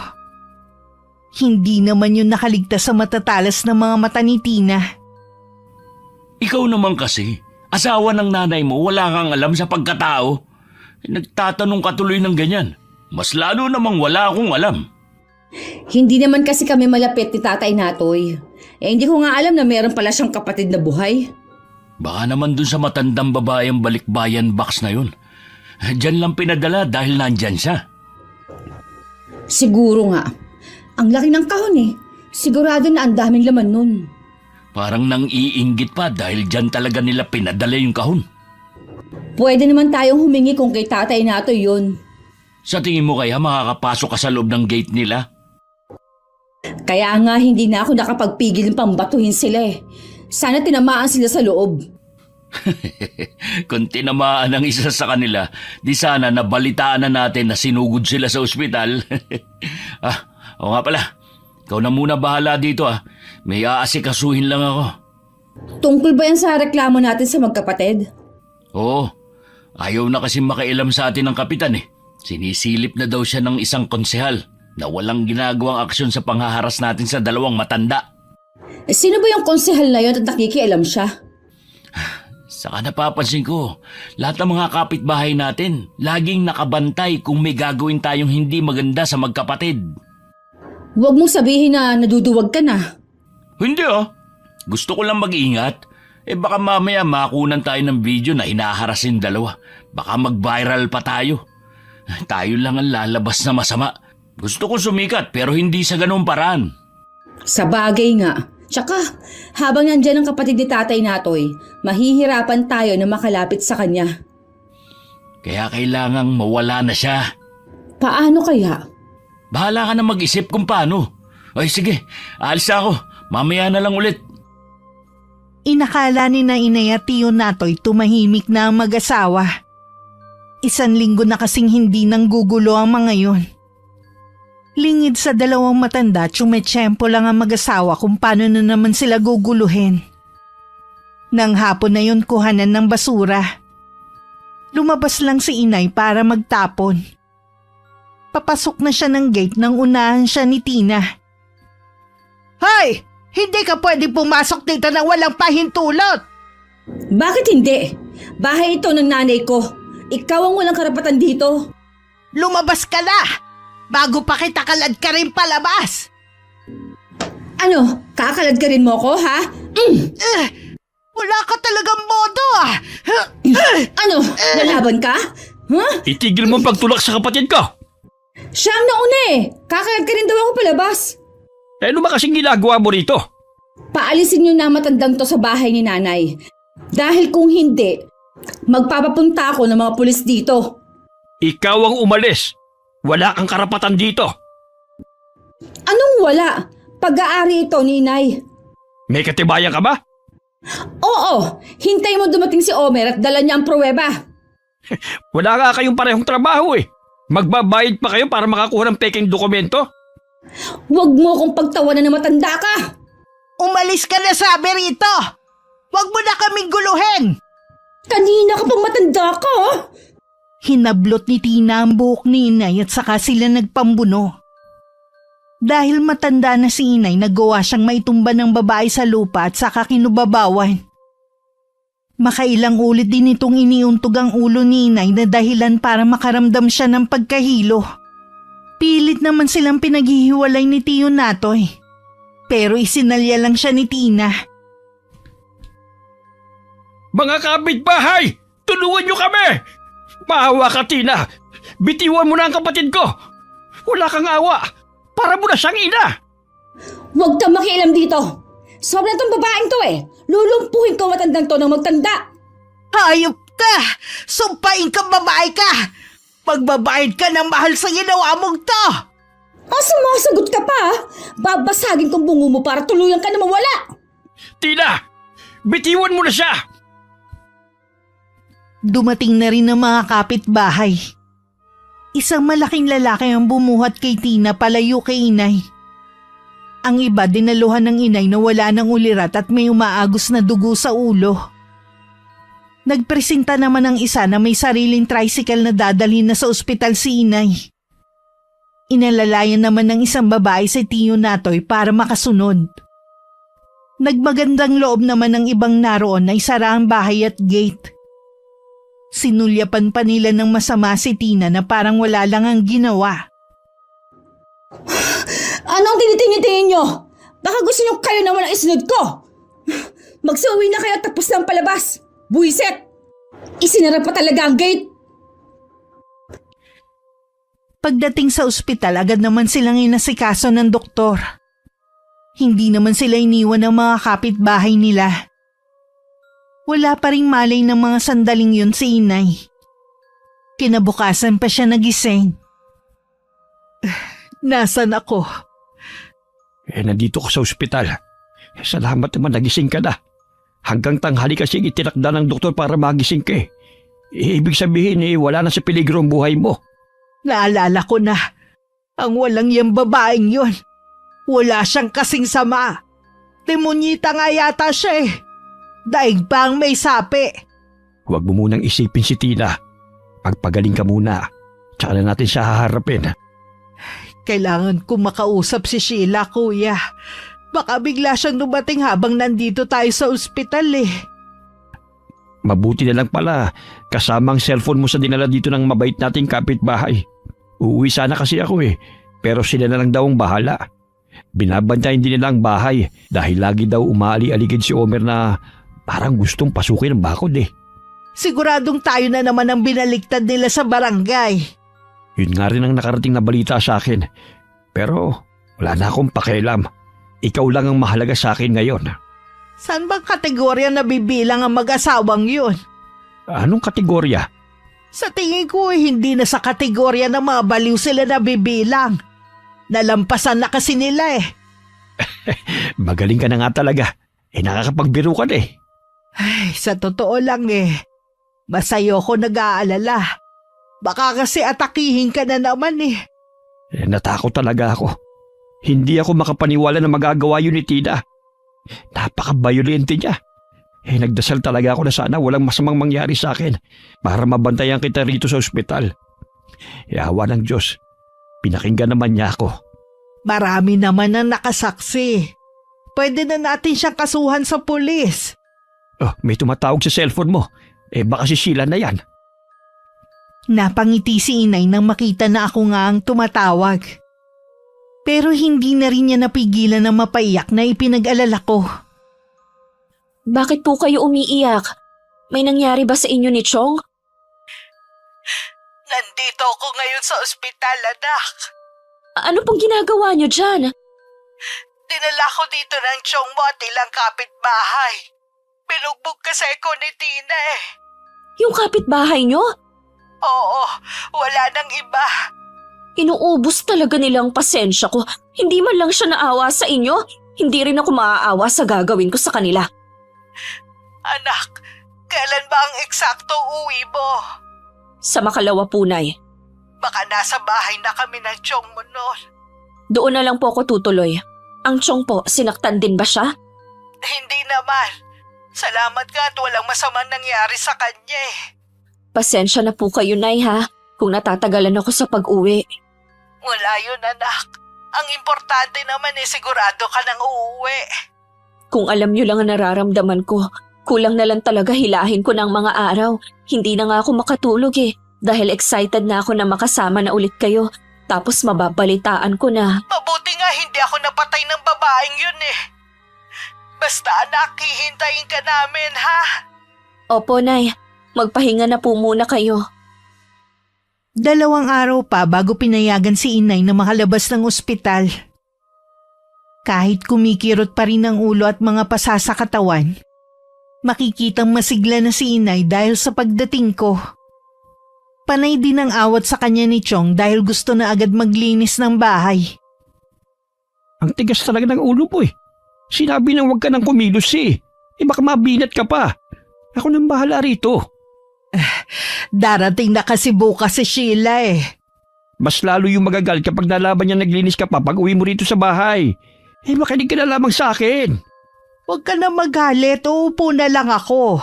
Hindi naman yun nakaligtas sa matatalas ng mga mata ni Tina. Ikaw naman kasi, asawa ng nanay mo, wala kang alam sa pagkatao. Nagtatanong ka tuloy ng ganyan. Mas lalo namang wala akong alam. Hindi naman kasi kami malapit ni Tatay Natoy. Hindi ko nga alam na meron pala siyang kapatid na buhay. Baka naman dun sa matandang babaeng balikbayan box na yun. Diyan lang pinadala dahil nandyan siya. Siguro nga. Ang laki ng kahon eh. Sigurado na ang daming laman nun. Parang nang iinggit pa dahil dyan talaga nila pinadala yung kahon. Pwede naman tayong humingi kung kay Tatay Natoy yun. Sa tingin mo kaya makakapasok ka sa loob ng gate nila? Kaya nga hindi na ako nakapagpigil ng pambatuhin sila eh. Sana tinamaan sila sa loob. Kung tinamaan ang isa sa kanila, di sana nabalitaan na natin na sinugod sila sa ospital. Oo nga pala. Ikaw na muna bahala dito ah. May aasikasuhin lang ako. Tungkol ba yan sa reklamo natin sa magkapatid? Oo. Ayaw na kasi makailam sa atin ng kapitan eh. Sinisilip na daw siya ng isang konsehal na walang ginagawang aksyon sa panghaharas natin sa dalawang matanda. Sino ba yung konsehal na yun at nakikialam siya? Saka napapansin ko, lahat ng mga kapitbahay natin, laging nakabantay kung may gagawin tayong hindi maganda sa magkapatid. Huwag mong sabihin na naduduwag ka na. Hindi ah. Gusto ko lang mag-ingat. Baka mamaya makunan tayo ng video na hinaharasin dalawa. Baka mag-viral pa tayo. Tayo lang ang lalabas na masama. Gusto ko sumikat pero hindi sa ganung paraan. Sa bagay nga. Tsaka, habang nandyan ang kapatid ni Tatay Natoy, mahihirapan tayo na makalapit sa kanya. Kaya kailangang mawala na siya. Paano kaya? Bahala ka na mag-isip kung paano. Ay sige, alis ako. Mamaya na lang ulit. Inakala ni na inay at tiyo Natoy tumahimik na ang mag-asawa. 1 linggo na kasing hindi nang gugulo ang mga yun. Lingid sa dalawang matanda, tsumetsyempo lang ang mag-asawa kung paano na naman sila guguluhin. Nang hapon na yun kuhanan ng basura. Lumabas lang si inay para magtapon. Papasok na siya ng gate nang unahan siya ni Tina. Hoy! Hindi ka pwede pumasok dito nang walang pahintulot! Bakit hindi? Bahay ito ng nanay ko. Ikaw ang walang karapatan dito. Lumabas ka na! Bago pa kita kalad ka rin palabas! Ano? Kakalad ka rin mo ko, ha? Wala ka talagang modo ah! Ano? Lalaban ka? Huh? Itigil mo ang pagtulak sa kapatid ko! Siya ang nauna eh. Kakayag ka rin daw ako palabas. Eh, ano ba kasing ginagawa mo rito? Paalisin niyo na ang matandang to sa bahay ni nanay. Dahil kung hindi, magpapapunta ako ng mga pulis dito. Ikaw ang umalis. Wala kang karapatan dito. Anong wala? Pag-aari ito ni inay. May katibayan ka ba? Oo, hintay mo dumating si Omer at dala niya ang pruweba. Wala nga kayong parehong trabaho eh. Magbabayad pa kayo para makakuha ng peking dokumento? Huwag mo akong pagtawanan na matanda ka. Umalis ka na, sabi rito! Huwag mo na kaming guluhin! Kanina ka pang matanda ka, oh. Hinablot ni Tina ang buhok ni inay at saka sila nagpambuno. Dahil matanda na si inay, nagawa siyang maitumba ng babae sa lupa at saka kinubabawan. Makailang ulit din itong iniuntog ang ulo ni inay na dahilan para makaramdam siya ng pagkahilo. Pilit naman silang pinaghihiwalay ni Tiyo Natoy. Pero isinalya lang siya ni Tina. Mga kapitbahay! Tulungan niyo kami! Maawa ka, Tina! Bitiwan mo na ang kapatid ko! Wala kang awa! Para mo na siyang ina! Huwag kang makialam dito. Sobra tong babaeng to eh. Lulumpuhin ko matandang to ng magtanda. Hayop ka! Sumpain ka, babae ka! Magbabayad ka ng mahal sa ginawa mong to! Sumasagot ka pa, ah. Babasagin kong bungo mo para tuluyan ka na mawala. Tina! Bitiwan mo na siya! Dumating na rin ang mga kapitbahay. Isang malaking lalaki ang bumuhat kay Tina palayo kay inay. Ang iba dinaluhan ng inay na wala ng ulirat at may umaagos na dugo sa ulo. Nagpresenta naman ang isa na may sariling tricycle na dadalhin na sa ospital si inay. Inalalayan naman ng isang babae si Tiyo Natoy para makasunod. Nagmagandang loob naman ng ibang naroon na isara ang bahay at gate. Sinulyapan pa nila ng masama si Tina na parang wala lang ang ginawa. Anong tinitingin-tingin nyo? Baka gusto nyo kayo naman ang isunod ko. Magsuwi na kayo tapos ng palabas. Buiset! Isinara pa talaga ang gate. Pagdating sa ospital, agad naman silang inasikaso ng doktor. Hindi naman sila iniwan ng mga kapitbahay nila. Wala pa ring malay ng mga sandaling yun si inay. Kinabukasan pa siya nagising. Nasaan ako? Nandito ko sa ospital. Salamat naman nagising ka na. Hanggang tanghali kasi itinakda ng doktor para magising ka eh. Ibig sabihin wala na sa peligro ang buhay mo. Naalala ko na. Ang walang yung babaeng yun. Wala siyang kasing sama. Demonyita nga yata siya eh. Daig pa ang may sapi. Huwag mo munang isipin si Tina. Pagpagaling ka muna. Tsaka na natin siya haharapin. Kailangan ko makausap si Sheila, kuya. Baka bigla siyang dumating habang nandito tayo sa ospital eh. Mabuti na lang pala. Kasama ang cellphone mo sa dinala dito ng mabait nating kapitbahay. Uuwi sana kasi ako eh. Pero sila na lang daw ang bahala. Binabantayan din nila ang bahay dahil lagi daw umaali-aligid si Omer na parang gustong pasukin ang bakod eh. Siguradong tayo na naman ang binaliktad nila sa barangay. Yun nga rin ang nakarating na balita sa akin. Pero wala na akong pakialam. Ikaw lang ang mahalaga sa akin ngayon. Saan bang kategorya nabibilang ang mag-asawang yun? Anong kategorya? Sa tingin ko hindi na sa kategorya ng mga baliw sila nabibilang. Nalampasan na kasi nila eh. Magaling ka na nga talaga. Nakakapagbiro ka na eh. Ay, sa totoo lang eh. Masayo ko nag-aalala. Baka kasi atakihin ka na naman eh. Natakot talaga ako. Hindi ako makapaniwala na magagawa yun ni Tina. Napaka-violente niya. Nagdasal talaga ako na sana walang masamang mangyari sa akin para mabantayan kita rito sa ospital. Awa ng Diyos, pinakinggan naman niya ako. Marami naman ang nakasaksi. Pwede na natin siyang kasuhan sa pulis. Oh, may tumatawag sa cellphone mo. Baka si Sheila na yan. Napangiti si inay nang makita na ako nga ang tumatawag. Pero hindi na rin niya napigilan na mapaiyak na ipinag-alala ko. Bakit po kayo umiiyak? May nangyari ba sa inyo ni Chong? Nandito ako ngayon sa ospital, anak. Ano pong ginagawa niyo dyan? Dinala ko dito ng tiyong mo at ilang kapitbahay. Binugbog kasi ko ni Tina eh. Yung kapitbahay niyo? Oo, wala nang iba. Inuubos talaga nila ang pasensya ko. Hindi man lang siya naawa sa inyo. Hindi rin ako maaawa sa gagawin ko sa kanila. Anak, kailan ba ang eksaktong uwi mo? Sa makalawa po, Nay. Baka nasa bahay na kami ng tiyong mo noon. Doon na lang po ako tutuloy. Ang tiyong po, sinaktan din ba siya? Hindi naman. Salamat ka at walang masamang nangyari sa kanya eh. Pasensya na po kayo, Nay, ha? Kung natatagalan ako sa pag-uwi. Wala yun, anak. Ang importante naman eh sigurado ka nang uuwi. Kung alam niyo lang ang nararamdaman ko, kulang na lang talaga hilahin ko ng mga araw. Hindi na nga ako makatulog eh. Dahil excited na ako na makasama na ulit kayo. Tapos mababalitaan ko na. Mabuti nga hindi ako napatay ng babaeng yun eh. Basta anak, hihintayin ka namin ha. Opo, Nay. Magpahinga na po muna kayo. 2 araw pa bago pinayagan si Inay na makalabas ng ospital. Kahit kumikirot pa rin ang ulo at mga pasa sa katawan, makikitang masigla na si Inay dahil sa pagdating ko. Panay din ang awat sa kanya ni Chong dahil gusto na agad maglinis ng bahay. Ang tigas talaga ng ulo mo eh. Sinabi nang huwag ka nang kumilos eh. Baka mabinat ka pa. Ako nang bahala rito. Darating na kasi bukas si Sheila eh. Mas lalo yung magagal kapag nalaban niya naglinis ka pa pag uwi mo rito sa bahay. Makinig ka na lamang sa akin. Huwag ka na magalit, uupo na lang ako.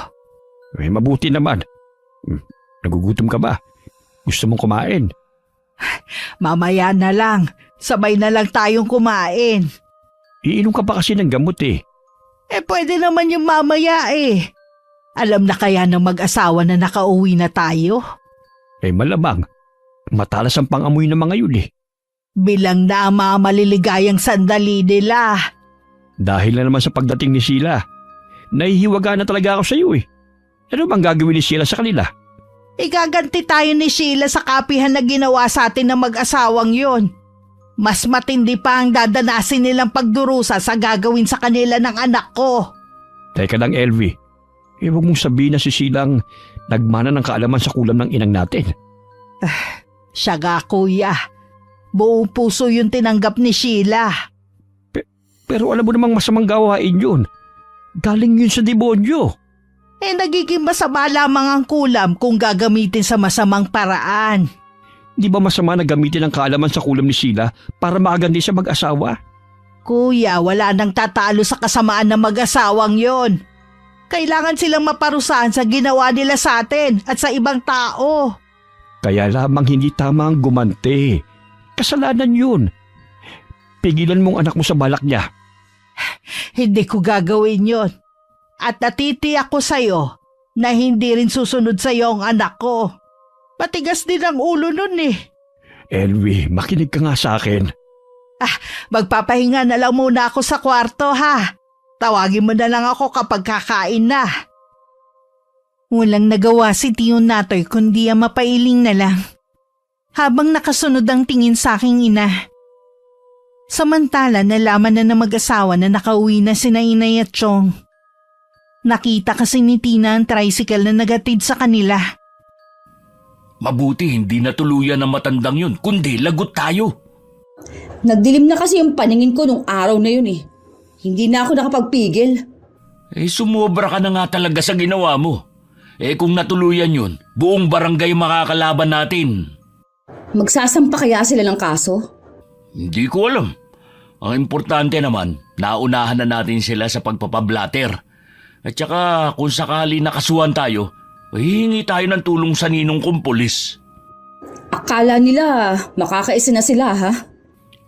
Mabuti naman. Nagugutom ka ba? Gusto mong kumain? Mamaya na lang, sabay na lang tayong kumain. Iinom ka pa kasi ng gamot eh. Pwede naman yung mamaya eh. Alam na kaya ng mag-asawa na nakauwi na tayo? Malamang. Matalas ang pangamoy ng mga yun eh. Bilang na ang mga maliligayang sandali nila. Dahil na naman sa pagdating ni Sheila, nahihiwaga na talaga ako sa iyo eh. Ano bang gagawin ni Sheila sa kanila? Igaganti tayo ni Sheila sa kapihan na ginawa sa atin ng mag-asawang yon. Mas matindi pa ang dadanasin nilang pagdurusa sa gagawin sa kanila ng anak ko. Teka lang, Elvie. Huwag mong sabihin na si Sheila ang nagmana ng kaalaman sa kulam ng inang natin. Siya ga, kuya. Buong puso yung tinanggap ni Sheila. Pero alam mo namang masamang gawain yun. Galing yun sa demonyo. Nagiging masama lamang ang kulam kung gagamitin sa masamang paraan. Di ba masama na gamitin ang kaalaman sa kulam ni Sheila para makagandi sa mag-asawa? Kuya, wala nang tatalo sa kasamaan ng mag-asawang yon. Kailangan silang maparusahan sa ginawa nila sa atin at sa ibang tao. Kaya lamang hindi tama ang gumante. Kasalanan yun. Pigilan mong anak mo sa balak niya. Hindi ko gagawin yon. At natitiyak ko sa'yo na hindi rin susunod sa'yo ang anak ko. Matigas din ang ulo nun eh. Elvie, makinig ka nga sa akin. Magpapahinga na lang muna ako sa kwarto ha. Tawagin mo na lang ako kapag kakain na. Walang nagawa si Tiyo Natoy kundi ang mapailing na lang. Habang nakasunod ang tingin sa aking ina. Samantala nalaman na ng mag-asawa na nakauwi na sina Inay at Chong. Nakita kasi ni Tina ang tricycle na nagatid sa kanila. Mabuti hindi natuluyan ng matandang yun, kundi lagot tayo. Nagdilim na kasi yung paningin ko nung araw na yun eh. Hindi na ako nakapagpigil. Sumobra ka na nga talaga sa ginawa mo. Kung natuluyan yun, buong barangay makakalaban natin. Magsasampa kaya sila ng kaso? Hindi ko alam. Ang importante naman, naunahan na natin sila sa pagpapablatter. At saka kung sakali nakasuhan tayo, hihingi tayo ng tulong sa ninong kong pulis. Akala nila makakaisa na sila ha?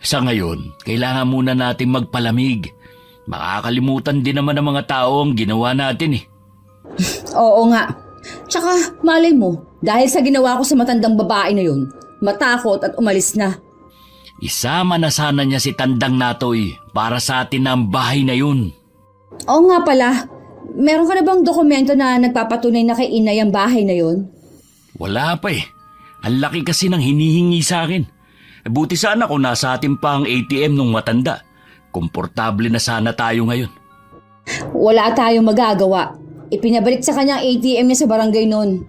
Sa ngayon, kailangan muna natin magpalamig. Makakalimutan din naman ng mga tao ang ginawa natin eh. Oo nga. Tsaka malay mo, dahil sa ginawa ko sa matandang babae na yun, matakot at umalis na. Isama na sana niya si Tandang Natoy para sa atin ang bahay na yun. Oo nga pala, meron ka na bang dokumento na nagpapatunay na kay Inay ang bahay na yun? Wala pa eh. Ang laki kasi ng hinihingi sa akin. Buti sana kung nasa atin pa ang ATM nung matanda. Komportable na sana tayo ngayon. Wala tayong magagawa. Ipinabalik sa kanya ang ATM niya sa barangay noon.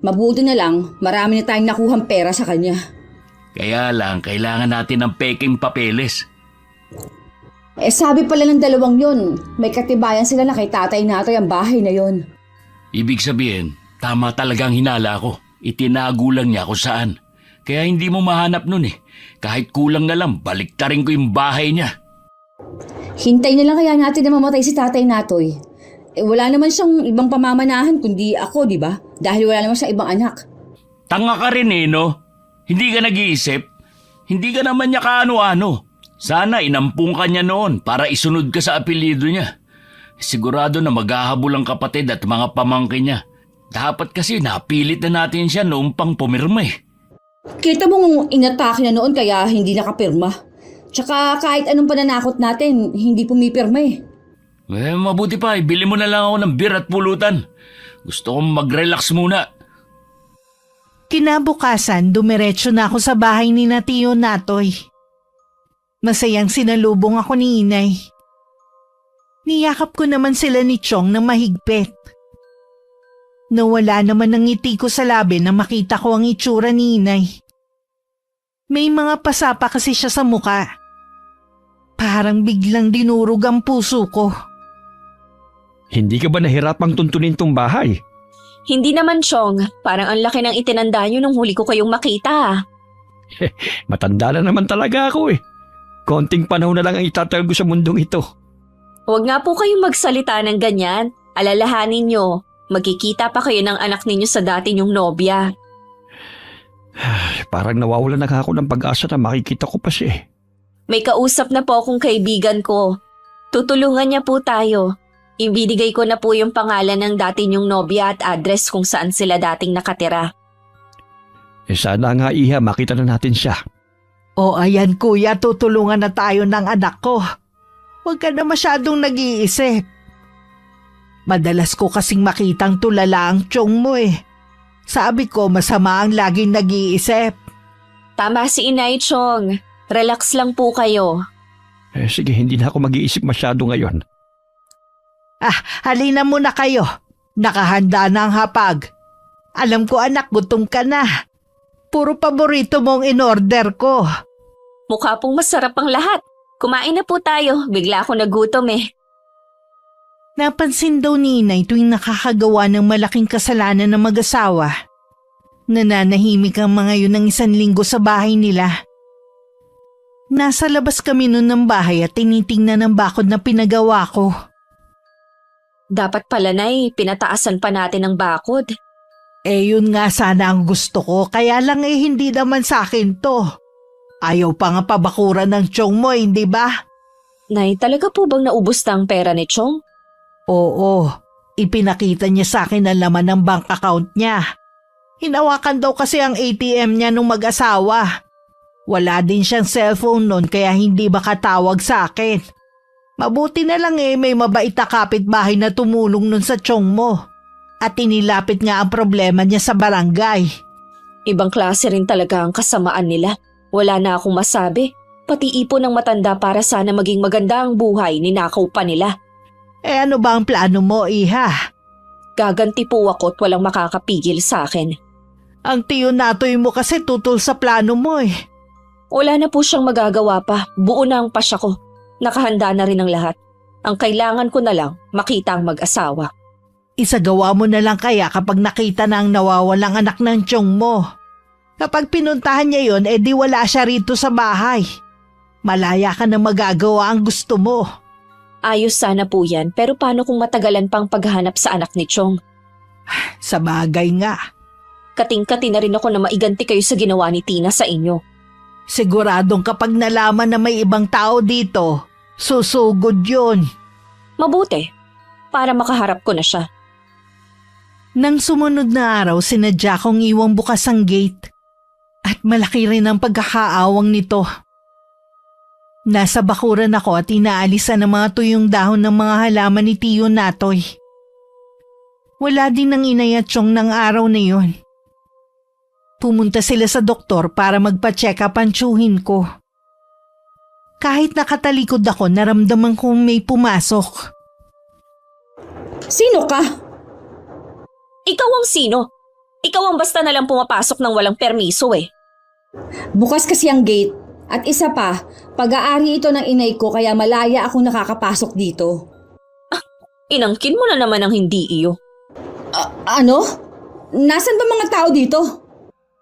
Mabuti na lang, marami na tayong nakuhang pera sa kanya. Kaya lang, kailangan natin ng peking papeles. Sabi pala ng dalawang yun, may katibayan sila na kay Tatay Natoy ang bahay na yon. Ibig sabihin, tama talagang hinala ko. Itinago lang niya kung saan. Kaya hindi mo mahanap nun eh. Kahit kulang na lang, baliktarin ko yung bahay niya. Hintay na lang kaya natin na mamatay si Tatay Natoy. Wala naman siyang ibang pamamanahan kundi ako, di ba? Dahil wala naman siyang ibang anak. Tanga ka rin eh, no? Hindi ka nag-iisip? Hindi ka naman niya kaano-ano. Sana inampung ka niya noon para isunod ka sa apelyido niya. Sigurado na maghahabol ang kapatid at mga pamangkin niya. Dapat kasi napilit na natin siya noong pang pumirma eh. Kita mong inatake na noon kaya hindi nakapirma. Tsaka kahit anong pananakot natin, hindi pumipirma eh. Mabuti pa, bili mo na lang ako ng beer at pulutan. Gusto kong mag-relax muna. Kinabukasan, dumiretso na ako sa bahay ni na Tiyo Natoy. Masayang sinalubong ako ni Inay. Niyakap ko naman sila ni Chong na mahigpit. Nawala naman ng ngiti ko sa labi na makita ko ang itsura ni Inay. May mga pasapa kasi siya sa muka. Parang biglang dinurog ang puso ko. Hindi ka ba nahirapang tuntunin tong bahay? Hindi naman, Chong. Parang ang laki ng itinanda nyo nung huli ko kayong makita. Matanda na naman talaga ako eh. Konting panahon na lang ang itatagal ko sa mundong ito. Huwag nga po kayong magsalita ng ganyan. Alalahanin nyo, magkikita pa kayo ng anak ninyo sa dati nyong nobya. Parang nawawalan na ako ng pag-asa na makikita ko pa siya eh. May kausap na po akong kaibigan ko. Tutulungan niya po tayo. Ibinigay ko na po yung pangalan ng dati niyong nobya at address kung saan sila dating nakatira. Sana nga iha makita na natin siya. O ayan kuya, tutulungan na tayo ng anak ko. Huwag ka na masyadong nag-iisip. Madalas ko kasing makitang tulala ang tiyong mo eh. Sabi ko masama ang laging nag-iisip. Tama si Inay Chong. Relax lang po kayo. Sige, hindi na ako mag-iisip masyado ngayon. Halina muna kayo. Nakahanda na ang hapag. Alam ko anak, gutom ka na. Puro paborito mong in-order ko. Mukha pong masarap ang lahat. Kumain na po tayo. Bigla ako nagutom eh. Napansin daw ni Inay tuwing nakakagawa ng malaking kasalanan ng mag-asawa. Nananahimik ang mga yun ng 1 linggo sa bahay nila. Nasa labas kami nun ng bahay at tinitingnan ang bakod na pinagawa ko. Dapat pala Nay, pinataasan pa natin ang bakod. Yun nga sana ang gusto ko, kaya lang hindi naman sa akin to. Ayaw pa nga pabakuran ng tiyong mo, hindi ba? Nay, talaga po bang naubos na ang pera ni Chong? Oo, ipinakita niya sa akin ang laman ng bank account niya. Hinawakan daw kasi ang ATM niya nung mag-asawa. Wala din siyang cellphone nun kaya hindi makatawag sa akin. Mabuti na lang may mabait na kapitbahay na tumulong nun sa tiyong mo. At inilapit nga ang problema niya sa barangay. Ibang klase rin talaga ang kasamaan nila. Wala na akong masabi. Pati ipon ng matanda para sana maging maganda ang buhay, ninakaw pa nila. Ano ba ang plano mo, iha? Gaganti po ako at walang makakapigil sa akin. Ang Tiyo Natoy mo kasi tutol sa plano mo eh. Wala na po siyang magagawa pa. Buo na ang pasya ko. Nakahanda na rin ang lahat. Ang kailangan ko na lang, makita ang mag-asawa. Isagawa mo na lang kaya kapag nakita na ang nawawalang anak ng tiyong mo. Kapag pinuntahan niya yon, di wala siya rito sa bahay. Malaya ka na magagawa ang gusto mo. Ayos sana po yan, pero paano kung matagalan pang paghanap sa anak ni Chong? Sa bagay nga. Kating-kati na rin ako na maiganti kayo sa ginawa ni Tina sa inyo. Siguradong kapag nalaman na may ibang tao dito, susugod yun. Mabuti, para makaharap ko na siya. Nang sumunod na araw, sinadya kong iwang bukas ang gate. At malaki rin ang pagkakaawang nito. Nasa bakuran ako at inaalisan ng mga tuyong dahon ng mga halaman ni Tiyo Natoy. Wala din ng inay at tiyong ng araw na yun. Pumunta sila sa doktor para magpa-check up ang tiyuhin ko. Kahit nakatalikod ako, naramdaman kong may pumasok. Sino ka? Ikaw ang sino? Ikaw ang basta nalang pumapasok ng walang permiso eh. Bukas kasi ang gate. At isa pa, pag-aari ito ng inay ko kaya malaya akong nakakapasok dito. Inangkin mo na naman ang hindi iyo. Ano? Nasaan ba mga tao dito?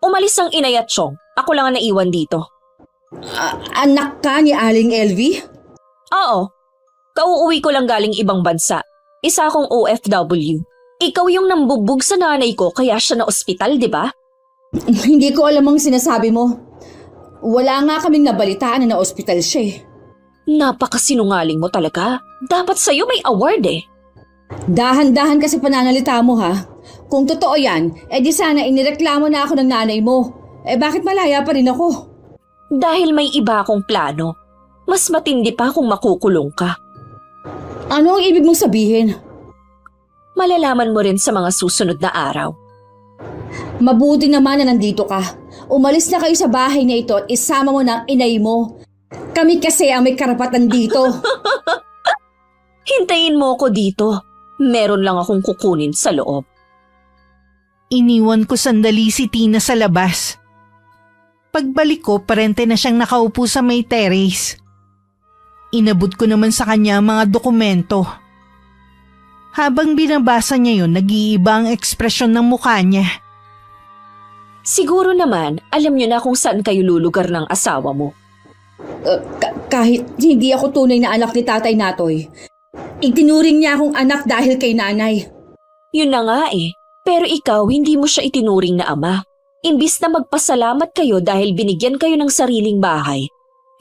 Umalis ang inay at Chong. Ako lang ang naiwan dito. Anak ka ni Aling Elvie? Oo. Kauuwi ko lang galing ibang bansa. Isa akong OFW. Ikaw yung nambubog sa nanay ko kaya siya na ospital, di ba? Hindi ko alam ang sinasabi mo. Wala nga kaming nabalitaan na na-ospital siya eh. Napakasinungaling mo talaga. Dapat sa'yo may award eh. Dahan-dahan kasi pananalita mo ha. Kung totoo yan, di sana inireklamo na ako ng nanay mo. Bakit malaya pa rin ako? Dahil may iba akong plano. Mas matindi pa kung makukulong ka. Ano ang ibig mong sabihin? Malalaman mo rin sa mga susunod na araw. Mabuti naman na nandito ka. Umalis na kayo sa bahay na ito at isama mo na ang inay mo. Kami kasi ang may karapatan dito. Hintayin mo ako dito. Meron lang akong kukunin sa loob. Iniwan ko sandali si Tina sa labas. Pagbalik ko, parente na siyang nakaupo sa may terrace. Inabot ko naman sa kanya ang mga dokumento. Habang binabasa niya yun, nag-iiba ang ekspresyon ng mukha niya. Siguro naman, alam niyo na kung saan kayo lulugar ng asawa mo. Kahit hindi ako tunay na anak ni Tatay Natoy, itinuring niya akong anak dahil kay nanay. Yun na nga eh. Pero ikaw, hindi mo siya itinuring na ama. Imbis na magpasalamat kayo dahil binigyan kayo ng sariling bahay,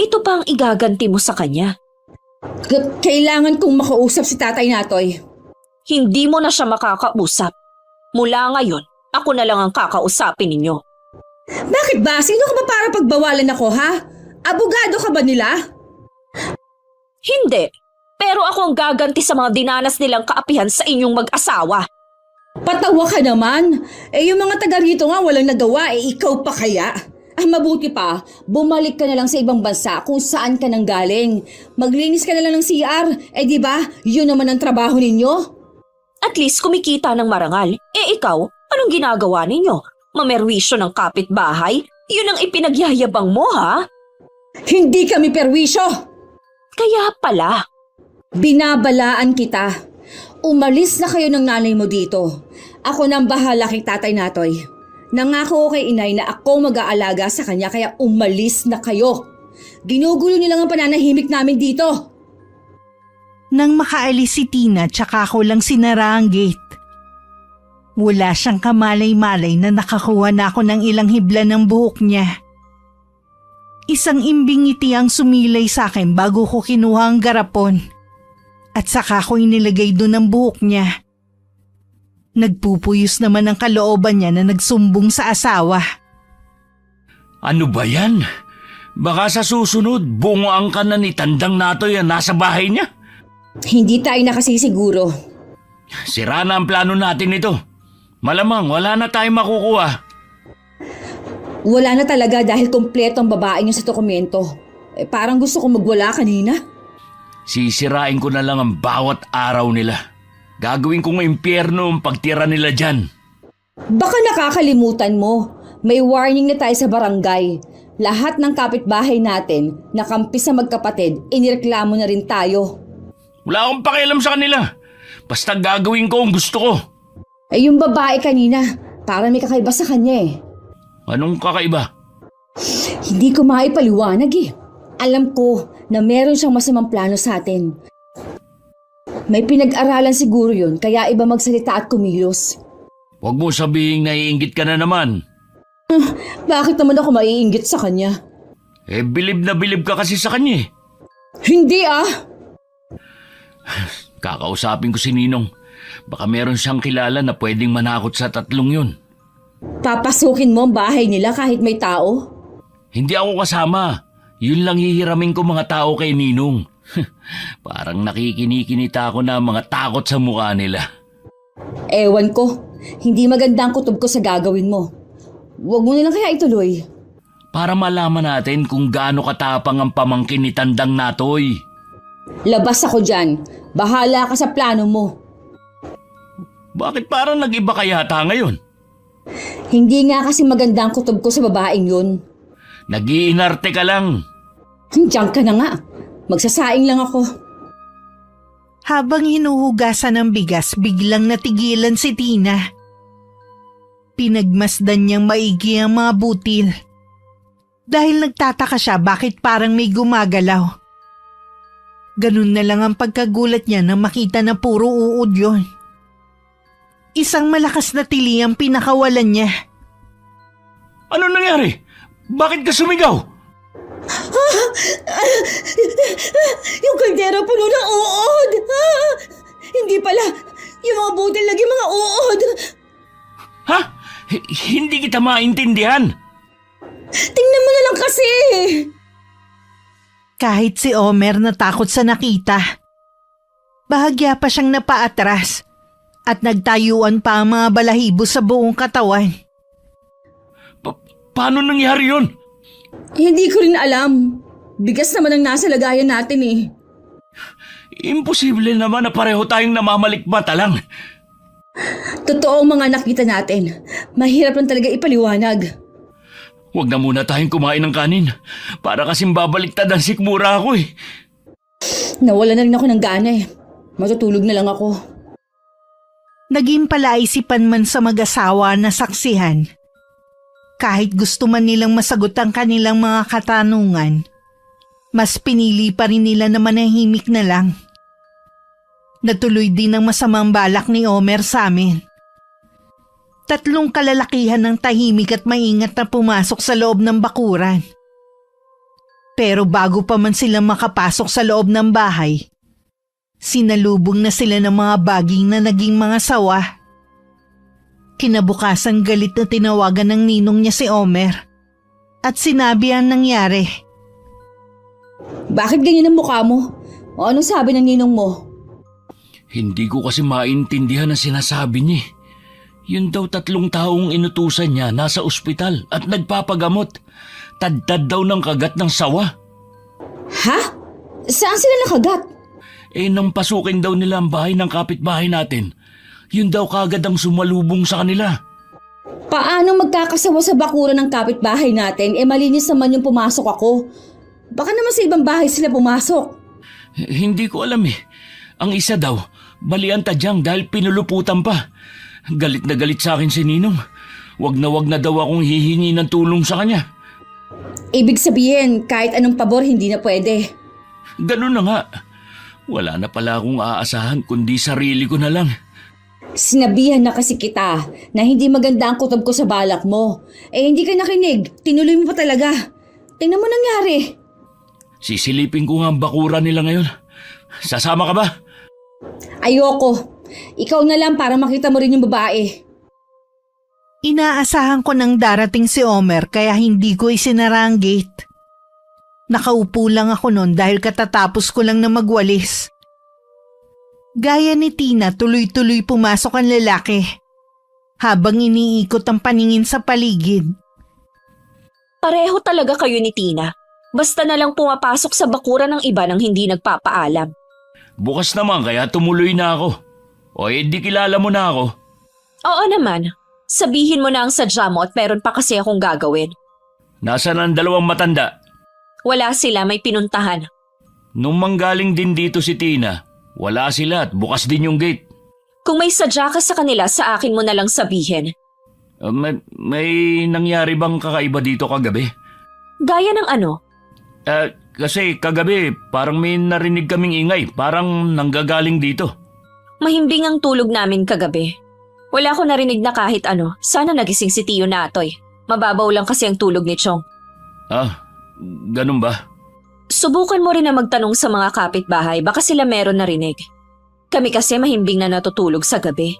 ito pa ang igaganti mo sa kanya. Kailangan kong makausap si Tatay Natoy. Hindi mo na siya makakausap. Mula ngayon, ako na lang ang kakausapin ninyo. Bakit ba? Sino ka ba para pagbawalan ako, ha? Abogado ka ba nila? Hindi. Pero ako ang gaganti sa mga dinanas nilang kaapihan sa inyong mag-asawa. Patawa ka naman. Yung mga taga rito nga walang nagawa, ikaw pa kaya? Mabuti pa, bumalik ka na lang sa ibang bansa kung saan ka nang galing. Maglinis ka na lang ng CR. Di ba? Yun naman ang trabaho ninyo. At least kumikita ng marangal. Ikaw, anong ginagawa ninyo? Mamerwisyo ng kapitbahay? Yun ang ipinagyayabang mo, ha? Hindi kami perwisyo. Kaya pala. Binabalaan kita. Umalis na kayo ng nanay mo dito. Ako nang bahala kay Tatay Natoy. Nangako ko kay inay na ako mag-aalaga sa kanya kaya umalis na kayo. Ginugulo niyo lang ang pananahimik namin dito. Nang makaalis si Tina, tsaka ko lang sinara ang gate. Wala siyang kamalay-malay na nakakuha na ako ng ilang hibla ng buhok niya. Isang imbing ngiti ang sumilay sa akin bago ko kinuha ang garapon. At saka ko inilagay doon ang buhok niya. Nagpupuyos naman ang kalooban niya na nagsumbong sa asawa. Ano ba yan? Baka sa susunod, bungoan ka na ni Tandang Natoy ang nasa bahay niya. Hindi tayo nakasisiguro. Sira na ang plano natin ito. Malamang wala na tayong makukuha. Wala na talaga dahil kompleto ang babae niyo sa dokumento. Parang gusto kong magwala kanina. Sisirain ko na lang ang bawat araw nila. Gagawin kong impyerno ang pagtira nila dyan. Baka nakakalimutan mo. May warning na tayo sa barangay. Lahat ng kapitbahay natin na kampi sa magkapatid, inireklamo na rin tayo. Wala akong pakialam sa kanila. Basta gagawin ko ang gusto ko. Yung babae kanina, parang may kakaiba sa kanya eh. Anong kakaiba? Hindi ko maipaliwanag eh. Alam ko na meron siyang masamang plano sa atin. May pinag-aralan siguro yun, kaya iba magsalita at kumilos. Huwag mo sabihing naiinggit ka na naman. Bakit naman ako maiinggit sa kanya? Bilib na bilib ka kasi sa kanya eh. Hindi ah! Kakausapin ko si Ninong. Baka meron siyang kilala na pwedeng manakot sa tatlong yun. Papasukin mo ang bahay nila kahit may tao? Hindi ako kasama. Yun lang hihiramin ko mga tao kay Ninong. Parang nakikinikinita ako na mga takot sa mukha nila. Ewan ko. Hindi maganda ang kutob ko sa gagawin mo. Huwag mo nilang kaya ituloy. Para malaman natin kung gaano katapang ang pamangkin ni Tandang Natoy. Labas ako dyan. Bahala ka sa plano mo. Bakit parang nag-iba ka yata ngayon? Hindi nga kasi maganda ang kutob ko sa babaeng yun. Nag-iinarte ka lang. Diyan ka na nga. Magsasaing lang ako. Habang hinuhugasan ng bigas, biglang natigilan si Tina. Pinagmasdan niyang maigi ang mga butil. Dahil nagtataka siya bakit parang may gumagalaw. Ganun na lang ang pagkagulat niya nang makita na puro uod yun. Isang malakas na tili ang pinakawalan niya. Ano nangyari? Bakit ka sumigaw? Yung kaldero puno ng uod. Hindi pala. Yung mga butil lagi mga uod. Ha? Hindi kita maintindihan. Tingnan mo na lang kasi. Kahit si Omer natakot sa nakita. Bahagya pa siyang napaatras at nagtayuan pa ang mga balahibo sa buong katawan. Paano nangyari yun? Hindi ko rin alam. Bigas naman ang nasa lagayan natin eh. Imposible naman na pareho tayong namamalikmata lang. Totoo ang mga nakita natin. Mahirap lang talaga ipaliwanag. Huwag na muna tayong kumain ng kanin. Para kasing babaliktad ang sikmura ako eh. Nawala na rin ako ng gana eh. Matutulog na lang ako. Naging palaisipan man sa mag-asawa na saksihan. Kahit gusto man nilang masagot ang kanilang mga katanungan, mas pinili pa rin nila na manahimik na lang. Natuloy din ang masamang balak ni Omer sa amin. 3 kalalakihan ng tahimik at maingat na pumasok sa loob ng bakuran. Pero bago pa man sila makapasok sa loob ng bahay, sinalubong na sila ng mga baging na naging mga sawa. Kinabukasan galit na tinawagan ng ninong niya si Omer at sinabi ang nangyari. Bakit ganyan ang mukha mo? O anong sabi ng ninong mo? Hindi ko kasi maintindihan ang sinasabi niya. Yun daw 3 taong inutusan niya nasa ospital at nagpapagamot. Tad-tad daw ng kagat ng sawa. Ha? Saan sila nakagat? Nang pasukin daw nila ang bahay ng kapitbahay natin, yun daw kagad ang sumalubong sa kanila. Paano magkakasawa sa bakuran ng kapitbahay natin? Malinis naman yung pumasok ako. Baka naman sa ibang bahay sila pumasok. Hindi ko alam eh. Ang isa daw, balian tadyang dahil pinuluputan pa. Galit na galit sa akin si Ninong. Wag na daw akong hihingi ng tulong sa kanya. Ibig sabihin, kahit anong pabor hindi na pwede. Ganun na nga. Wala na pala akong aasahan kundi sarili ko na lang. Sinabihan na kasi kita na hindi maganda ang kutob ko sa balak mo. Hindi ka nakinig. Tinuloy mo pa talaga. Tingnan mo nangyari. Sisilipin ko nga ang bakura nila ngayon. Sasama ka ba? Ayoko. Ikaw na lang para makita mo rin yung babae. Inaasahan ko nang darating si Omer kaya hindi ko isinara ang gate. Nakaupo lang ako noon dahil katatapos ko lang na magwalis. Gaya ni Tina, tuloy-tuloy pumasok ang lalaki habang iniikot ang paningin sa paligid. Pareho talaga kayo ni Tina. Basta na lang pumapasok sa bakura ng iba nang hindi nagpapaalam. Bukas naman kaya tumuloy na ako. O di kilala mo na ako. Oo naman. Sabihin mo na ang sadya mo at meron pa kasi akong gagawin. Nasaan ang 2 matanda? Wala sila, may pinuntahan. Nung manggaling din dito si Tina, wala sila at bukas din yung gate. Kung may sadya ka sa kanila, sa akin mo na lang sabihin. May nangyari bang kakaiba dito kagabi? Gaya ng ano? Kasi kagabi parang may narinig kaming ingay, parang nanggagaling dito. Mahimbing ang tulog namin kagabi. Wala ko narinig na kahit ano. Sana nagising si Tiyo Natoy. Mababaw lang kasi ang tulog ni Chong. Ganun ba? Subukan mo rin na magtanong sa mga kapitbahay, baka sila meron narinig. Kami kasi mahimbing na natutulog sa gabi.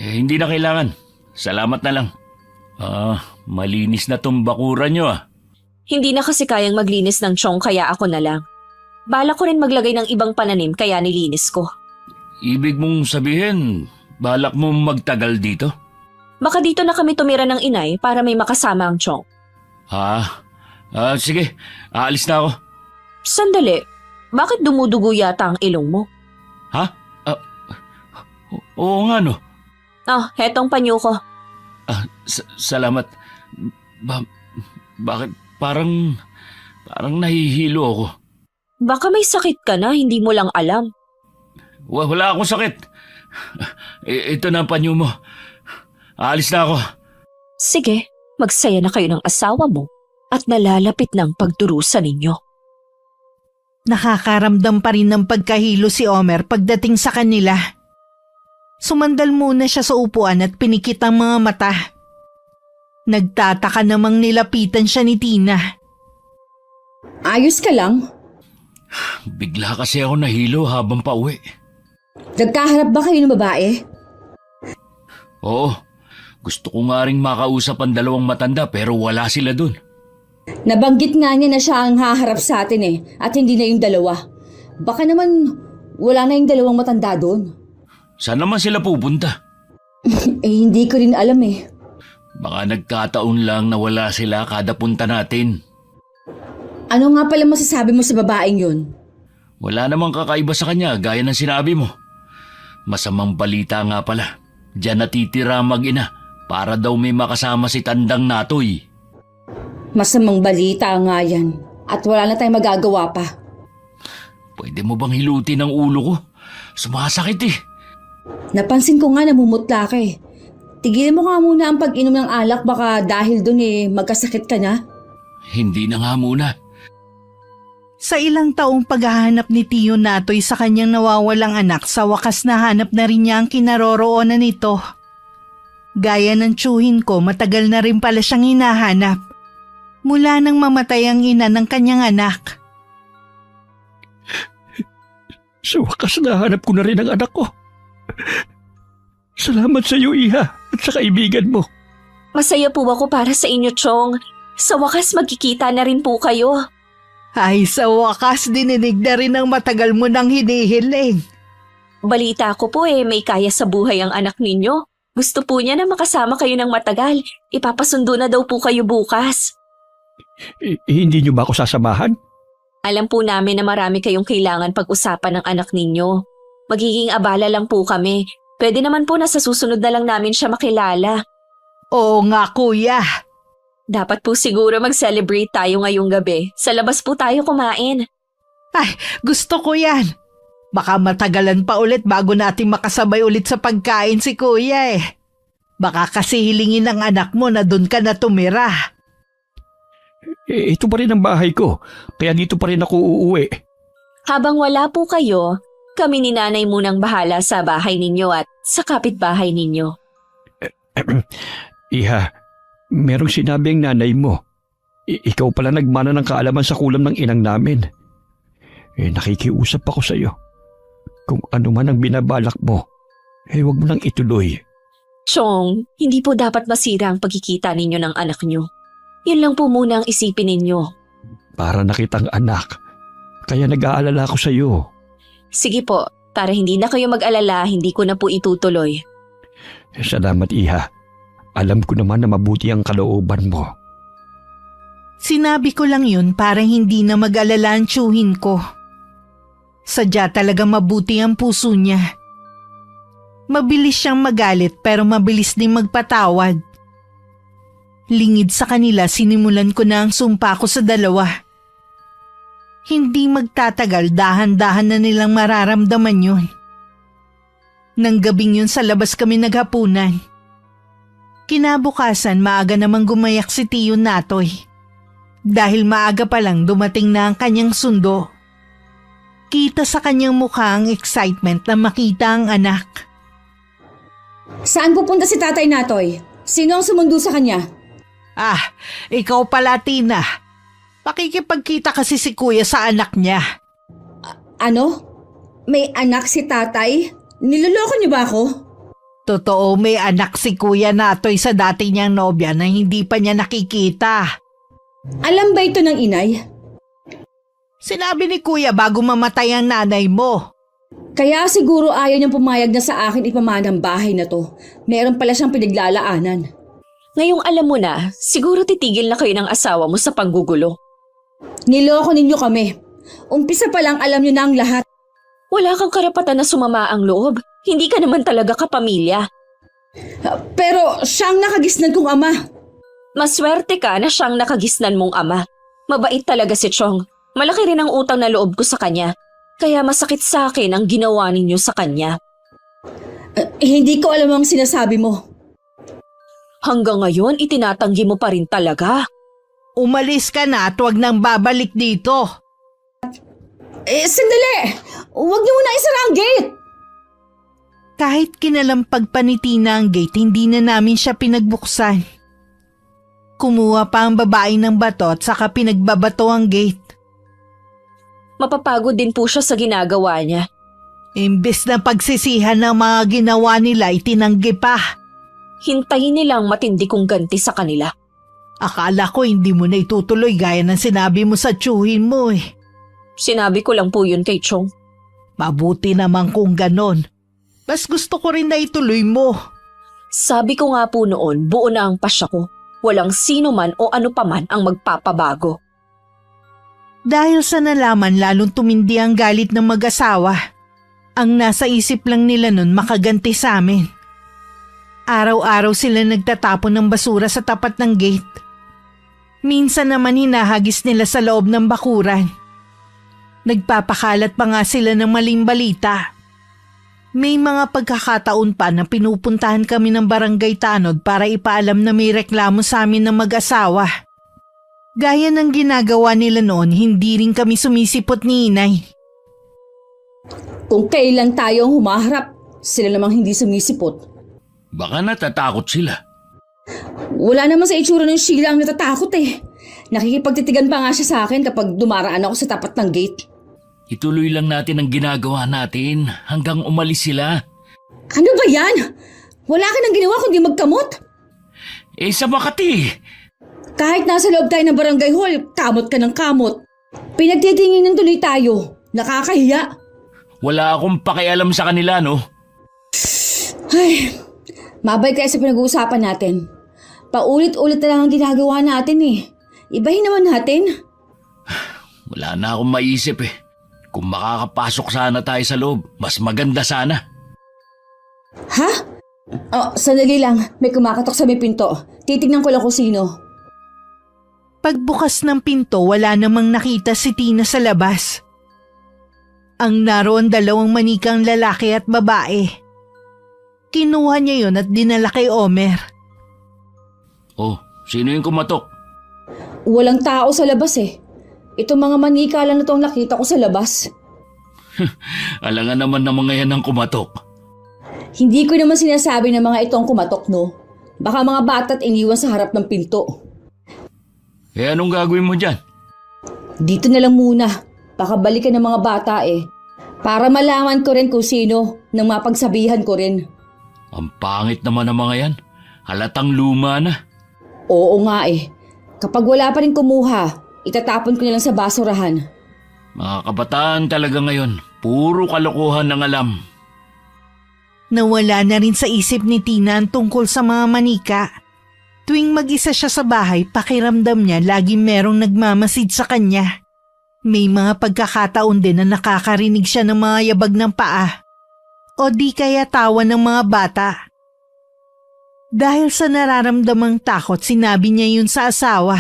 Hindi na kailangan. Salamat na lang. Malinis na tong bakura nyo Hindi na kasi kayang maglinis ng Chong kaya ako na lang. Bala ko rin maglagay ng ibang pananim kaya nilinis ko. Ibig mong sabihin, balak mo magtagal dito? Baka dito na kami tumira ng inay para may makasama ang Chong. Sige. Aalis na ako. Sandali, bakit dumudugo yata ang ilong mo? Ha? Oo nga no. Hetong panyo ko. Salamat. Bakit parang nahihilo ako? Baka may sakit ka na, hindi mo lang alam. Wala akong sakit. Ito na ang panyo mo. Aalis na ako. Sige, magsaya na kayo ng asawa mo at nalalapit ng pagdurusa ninyo. Nakakaramdam pa rin ng pagkahilo si Omer pagdating sa kanila. Sumandal muna siya sa upuan at pinikit ang mga mata. Nagtataka namang nilapitan siya ni Tina. Ayos ka lang? Bigla kasi ako nahilo habang pauwi. Nagkaharap ba kayo ng babae? Oo. Gusto ko nga ring makausap ang dalawang matanda pero wala sila dun. Nabanggit nga niya na siya ang haharap sa atin at hindi na yung dalawa. Baka naman wala na yung dalawang matanda doon. Saan naman sila pupunta? Hindi ko rin alam Baka nagkataon lang na wala sila kada punta natin. Ano nga pala masasabi mo sa babaeng yun? Wala namang kakaiba sa kanya gaya ng sinabi mo. Masamang balita nga pala. Diyan natitira ang mag-ina para daw may makasama si Tandang Natoy. Masamang balita nga yan at wala na tayong magagawa pa. Pwede mo bang hilutin ang ulo ko? Sumasakit Napansin ko nga namumutla ka Tigilin mo nga muna ang pag-inom ng alak baka dahil dun magkasakit ka na. Hindi na nga muna. Sa ilang taong paghahanap ni Tio Natoy sa kanyang nawawalang anak, sa wakas nahanap na rin niya ang kinaroroonan nito. Gaya ng tiyuhin ko, matagal na rin pala siyang hinahanap. Mula nang mamatay ang ina ng kanyang anak. Sa wakas nahanap ko na rin ang anak ko. Salamat sa iyo, Iha, at sa kaibigan mo. Masaya po ako para sa inyo, Chong. Sa wakas magkikita na rin po kayo. Ay, sa wakas dininig na rin ang matagal mo nang hinihiling. Balita ko po may kaya sa buhay ang anak ninyo. Gusto po niya na makasama kayo ng matagal. Ipapasundo na daw po kayo bukas. Hindi niyo ba ako sasamahan? Alam po namin na marami kayong kailangan pag-usapan ng anak ninyo. Magiging abala lang po kami. Pwede naman po na sa susunod na lang namin siya makilala. Oo nga, kuya. Dapat po siguro mag-celebrate tayo ngayong gabi. Sa labas po tayo kumain. Ay, gusto ko yan. Baka matagalan pa ulit bago natin makasabay ulit sa pagkain si kuya Baka kasi hilingin ng anak mo na doon ka na tumira. Ito pa rin ang bahay ko, kaya dito pa rin ako uuwi. Habang wala po kayo, kami ni nanay munang bahala sa bahay ninyo at sa kapitbahay ninyo. Iha, merong sinabi ang nanay mo. Ikaw pala nagmana ng kaalaman sa kulam ng inang namin. Nakikiusap ako sa iyo. Kung ano man ang binabalak mo, huwag mo nang ituloy. Chong, hindi po dapat masira ang pagkikita ninyo ng anak nyo. Yun lang po muna ang isipin ninyo. Para nakitang anak, kaya nag-aalala ako sa iyo. Sige po, para hindi na kayo mag-alala, hindi ko na po itutuloy. Salamat, Iha. Alam ko naman na mabuti ang kalooban mo. Sinabi ko lang yun para hindi na mag-alala ang tiyuhin ko. Sadya talaga mabuti ang puso niya. Mabilis siyang magalit pero mabilis din magpatawad. Lingid sa kanila sinimulan ko na ang sumpa ko sa dalawa. Hindi magtatagal, dahan-dahan na nilang mararamdaman yun. Nang gabing yun sa labas kami naghapunan. Kinabukasan maaga namang gumayak si Tio Natoy. Dahil maaga pa lang dumating na ang kanyang sundo. Kita sa kanyang mukha ang excitement na makita ang anak. Saan pupunta si Tatay Natoy? Sino ang sumundo sa kanya? Ah, ikaw pala, Tina. Pakikipagkita kasi si Kuya sa anak niya. Ano? May anak si Tatay? Niloloko niyo ba ako? Totoo, may anak si Kuya Natoy sa dati niyang nobya na hindi pa niya nakikita. Alam ba ito ng inay? Sinabi ni Kuya bago mamatay ang nanay mo. Kaya siguro ayaw niyang pumayag na sa akin ipamana ang bahay na to. Meron pala siyang pinaglalaanan. Ngayong alam mo na, siguro titigil na kayo ng asawa mo sa panggugulo. Niloko ninyo kami. Umpisa pa lang alam niyo na ang lahat. Wala kang karapatan na sumama ang loob. Hindi ka naman talaga kapamilya. Pero siyang nakagisnan kong ama. Maswerte ka na siyang nakagisnan mong ama. Mabait talaga si Chong. Malaki rin ang utang na loob ko sa kanya. Kaya masakit sa akin ang ginawa ninyo sa kanya. Hindi ko alam ang sinasabi mo. Hanggang ngayon, itinatanggi mo pa rin talaga. Umalis ka na at huwag nang babalik dito. Sandali! Huwag niyo muna isara ang gate! Kahit kinalampag pa ni Tina ang gate, hindi na namin siya pinagbuksan. Kumuha pa ang babae ng bato at saka pinagbabato ang gate. Mapapagod din po siya sa ginagawa niya. Imbes na pagsisihan ng mga ginawa nila, itinanggi pa. Hintayin nilang matindi kong ganti sa kanila. Akala ko hindi mo na itutuloy gaya ng sinabi mo sa tsuhin mo eh. Sinabi ko lang po yun kay Chong. Mabuti naman kung ganon. Mas gusto ko rin na ituloy mo. Sabi ko nga po noon, buo na ang pasya ko. Walang sino man o ano paman ang magpapabago. Dahil sa nalaman lalong tumindi ang galit ng mag-asawa. Ang nasa isip lang nila nun makaganti sa amin. Araw-araw sila nagtatapon ng basura sa tapat ng gate. Minsan naman hinahagis nila sa loob ng bakuran. Nagpapakalat pa nga sila ng maling balita. May mga pagkakataon pa na pinupuntahan kami ng barangay tanod para ipaalam na may reklamo sa amin ng mag-asawa. Gaya ng ginagawa nila noon, hindi rin kami sumisipot ni Inay. Kung kailan tayo ang humaharap, sila namang hindi sumisipot. Baka natatakot sila. Wala naman sa itsura ng Sheila ang natatakot eh. Nakikipagtitigan pa nga siya sa akin kapag dumaraan ako sa tapat ng gate. Ituloy lang natin ang ginagawa natin hanggang umalis sila. Ano ba yan? Wala ka nang ginawa kundi magkamot. Sa Makati, Kahit nasa loob tayo ng barangay hall, kamot ka ng kamot. Pinagtitinginan tuloy tayo. Nakakahiya. wala akong pakialam sa kanila, no? Ay, mabalik tayo sa pinag-uusapan natin. Paulit-ulit na lang ang ginagawa natin eh. Ibahin naman natin. Wala na akong maisip eh. Kung makakapasok sana tayo sa loob, mas maganda sana. Ha? Oh, sandali lang. May kumakatok sa may pinto. Titignan ko lang kung sino. Pagbukas ng pinto, wala namang nakita si Tina sa labas. Ang naroon dalawang manikang lalaki at babae. Kinuha niya yon at dinala kay Omer. Oh, sino yung kumatok? Walang tao sa labas eh. Itong mga manika lang na itong nakita ko sa labas. Alangan naman ng mga yan ang kumatok. Hindi ko naman sinasabi ng mga itong kumatok, no? Baka mga bata't iniwan sa harap ng pinto. Anong gagawin mo dyan? Dito na lang muna. Baka balikan ng mga bata eh. Para malaman ko rin kung sino nang mapagsabihan ko rin. Ang pangit naman ng mga yan. Halatang luma na. Oo nga eh. Kapag wala pa rin kumuha, itatapon ko na lang sa basurahan. Mga kabataan talaga ngayon. Puro kalokohan ng alam. Nawala na rin sa isip ni Tina ang tungkol sa mga manika. Tuwing mag-isa siya sa bahay, pakiramdam niya laging merong nagmamasid sa kanya. May mga pagkakataon din na nakakarinig siya ng mga yabag ng paa. O di kaya tawa ng mga bata. Dahil sa nararamdamang takot, sinabi niya yun sa asawa.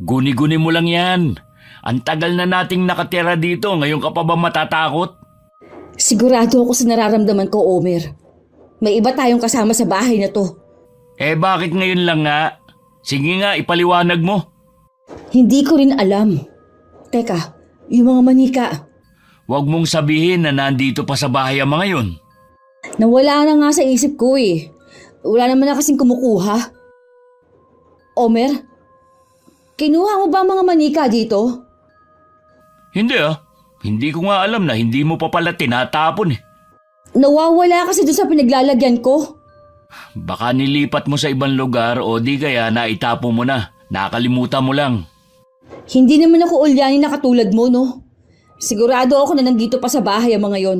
Guni-guni mo lang yan. Ang tagal na nating nakatira dito, ngayon ka pa ba matatakot? Sigurado ako sa nararamdaman ko, Omer. May iba tayong kasama sa bahay na to. Bakit ngayon lang nga? Sige nga, ipaliwanag mo. Hindi ko rin alam. Teka, yung mga manika. Huwag mong sabihin na nandito pa sa bahay ang mga yun. Nawala na nga sa isip ko eh. Wala naman na kasing kumukuha. Omer, kinuha mo ba ang mga manika dito? Hindi ah. Hindi ko nga alam na hindi mo pa pala tinatapon eh. Nawawala kasi doon sa pinaglalagyan ko. Baka nilipat mo sa ibang lugar o di kaya naitapo mo na. Nakalimutan mo lang. Hindi naman ako ulyanin na katulad mo, no? Sigurado ako na nandito pa sa bahay ang mga yon.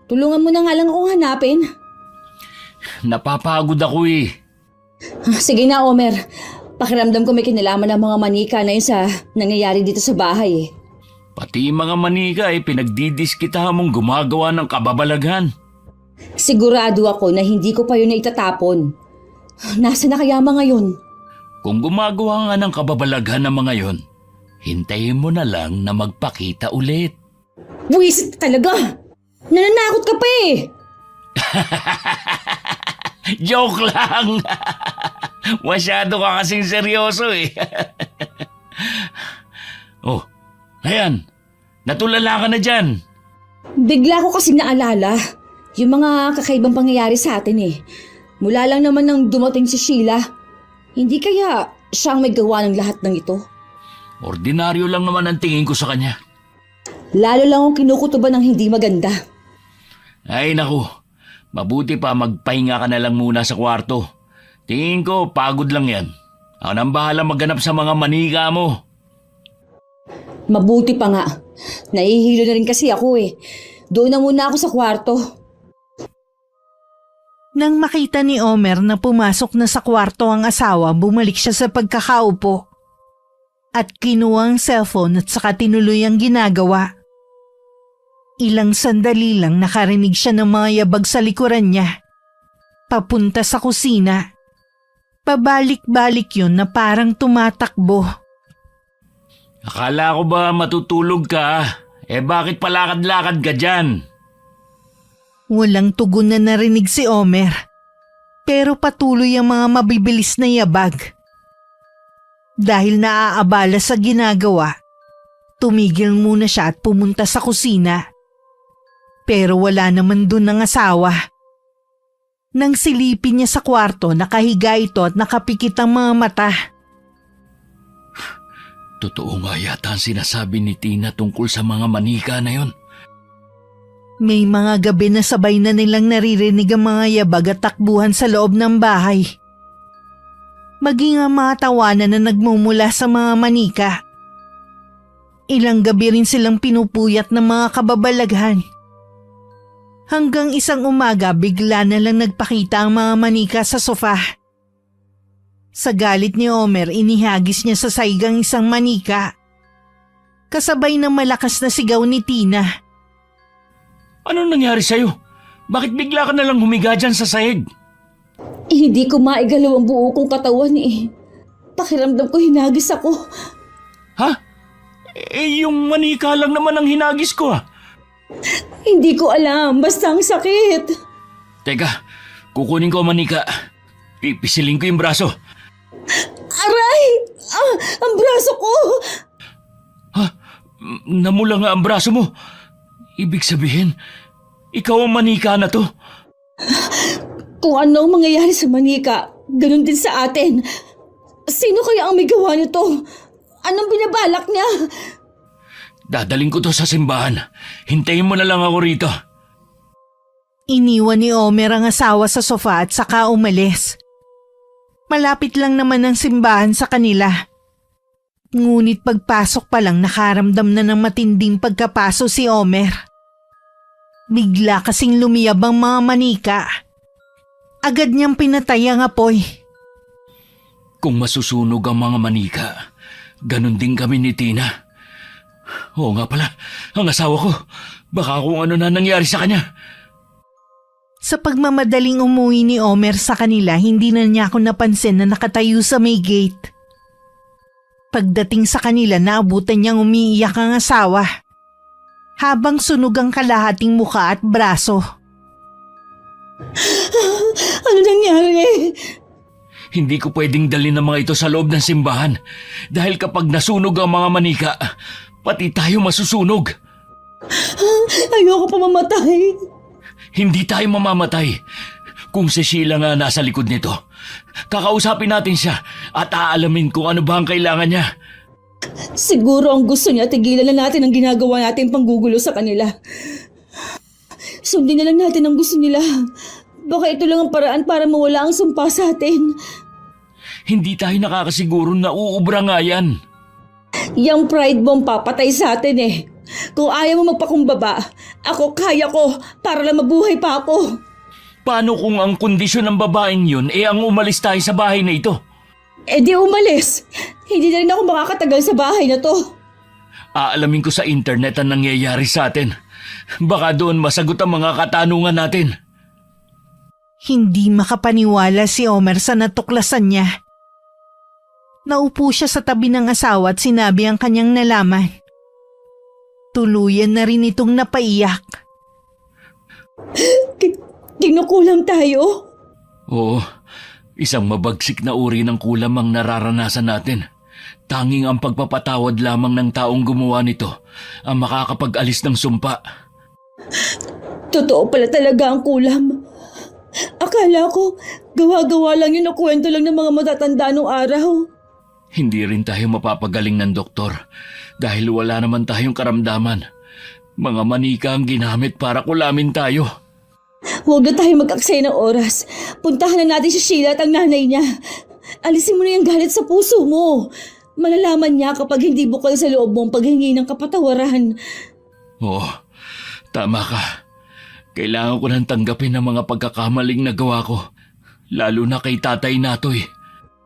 Tulungan mo na nga lang akong hanapin. Napapagod ako eh. Sige na, Omer. Pakiramdam ko may kinalaman ng mga manika na yun sa nangyayari dito sa bahay eh. Pati yung mga manika pinagdidiskitahan mong gumagawa ng kababalaghan. Sigurado ako na hindi ko pa yun na itatapon. Nasa na kaya mga yun? Kung gumagawa nga ng kababalaghan ng mga yon, hintayin mo na lang na magpakita ulit. Buwisit talaga! Nananakot ka pa eh! Joke lang! Masyado ka kasing seryoso eh. Oh, ayan. Natulala ka na dyan. Bigla ko kasi naalala yung mga kakaibang pangyayari sa atin eh. Mula lang naman nang dumating si Sheila. Hindi kaya siya ang may gawa ng lahat ng ito? Ordinaryo lang naman ang tingin ko sa kanya. Lalo lang akong kinukutuban ng hindi maganda. Ay naku, mabuti pa magpahinga ka na lang muna sa kwarto. Tingin ko pagod lang yan. Ako nang bahala maghanap sa mga manika mo. Mabuti pa nga. Nahihilo na rin kasi ako eh. Doon na muna ako sa kwarto. Nang makita ni Omer na pumasok na sa kwarto ang asawa, bumalik siya sa pagkakaupo. At kinuha ang cellphone at saka tinuloy ang ginagawa. Ilang sandali lang nakarinig siya ng mga yabag sa likuran niya. Papunta sa kusina. Pabalik-balik yun na parang tumatakbo. Akala ko ba matutulog ka? Bakit palakad-lakad ka dyan? Walang tugon na narinig si Omer. Pero patuloy ang mga mabibilis na yabag. Dahil naaabala sa ginagawa, tumigil muna siya at pumunta sa kusina. Pero wala naman dun ang asawa. Nang silipin niya sa kwarto, nakahiga ito at nakapikit ang mga mata. Totoo nga yata ang sinasabi ni Tina tungkol sa mga manika na yon. May mga gabi na sabay na nilang naririnig ang mga yabag at takbuhan sa loob ng bahay. Maging ang mga tawanan na nagmumula sa mga manika. Ilang gabi rin silang pinupuyat ng mga kababalaghan. Hanggang isang umaga bigla na lang nagpakita ang mga manika sa sofa. Sa galit ni Omer, inihagis niya sa saigang isang manika. Kasabay ng malakas na sigaw ni Tina. Anong nangyari sa'yo? Bakit bigla ka nalang humiga dyan sa sahig? Hindi ko maigalaw ang buo kong katawan eh. Pakiramdam ko hinagis ako. Ha? Yung manika lang naman ang hinagis ko ah. Hindi ko alam, basta ang sakit. Teka, kukunin ko ang manika. Pipisilin ko yung braso. Aray! Ang braso ko! Ha? Namula nga ang braso mo. Ibig sabihin, ikaw ang manika na to. Kung ano ang mangyayari sa manika, ganun din sa atin. Sino kaya ang may gawa nito? Anong binabalak niya? Dadaling ko to sa simbahan. Hintayin mo na lang ako rito. Iniwan ni Omer ang asawa sa sofa at saka umalis. Malapit lang naman ang simbahan sa kanila. Ngunit pagpasok pa lang nakaramdam na ng matinding pagkapaso si Omer. Bigla kasing lumiyab ang mga manika. Agad niyang pinatay ang apoy. Kung masusunog ang mga manika, ganun din kami ni Tina. Oo nga pala, ang asawa ko. Baka kung ano na nangyari sa kanya. Sa pagmamadaling umuwi ni Omer sa kanila, hindi na niya ako napansin na nakatayo sa may gate. Pagdating sa kanila, naabutan niyang umiiyak ang asawa. Habang sunog ang kalahating muka at braso. Ano nangyari? Hindi ko pwedeng dalhin ang mga ito sa loob ng simbahan. Dahil kapag nasunog ang mga manika, pati tayo masusunog. Ayoko pa mamatay. Hindi tayo mamamatay. Kung si Sheila nga nasa likod nito, kakausapin natin siya at aalamin kung ano ba ang kailangan niya. Siguro ang gusto niya, tigilan na natin ang ginagawa natin panggugulo sa kanila. Sundin na lang natin ang gusto nila. Baka ito lang ang paraan para mawala ang sumpa sa atin. Hindi tayo nakakasiguro na uubra nga yan. Yang pride bomb papatay sa atin eh. Kung ayaw mo magpakumbaba, ako kaya ko para lang mabuhay pa ako. Paano kung ang kondisyon ng babaeng yun ang umalis tayo sa bahay na ito? Eh di umalis. Hindi na rin ako makakatagal sa bahay na to. Aalamin ko sa internet ang nangyayari sa atin. Baka doon masagot ang mga katanungan natin. Hindi makapaniwala si Omer sa natuklasan niya. Naupo siya sa tabi ng asawa at sinabi ang kanyang nalaman. Tuluyan na rin itong napaiyak. Kinukulang tayo? Oo, isang mabagsik na uri ng kulam ang nararanasan natin. Tanging ang pagpapatawad lamang ng taong gumawa nito ang makakapag-alis ng sumpa. Totoo pala talaga ang kulam. Akala ko, gawa-gawa lang yun o kwento lang ng mga matatanda nung araw. Hindi rin tayo mapapagaling ng doktor dahil wala naman tayong karamdaman. Mga manika ang ginamit para kulamin tayo. Huwag na tayo mag-aksaya ng oras. Puntahan na natin si Sheila at ang nanay niya. Alisin mo na yung galit sa puso mo. Malalaman niya kapag hindi bukal sa loob mo ang paghingi ng kapatawaran. Oo, tama ka. Kailangan ko nang tanggapin ang mga pagkakamaling nagawa ko. Lalo na kay Tatay Natoy.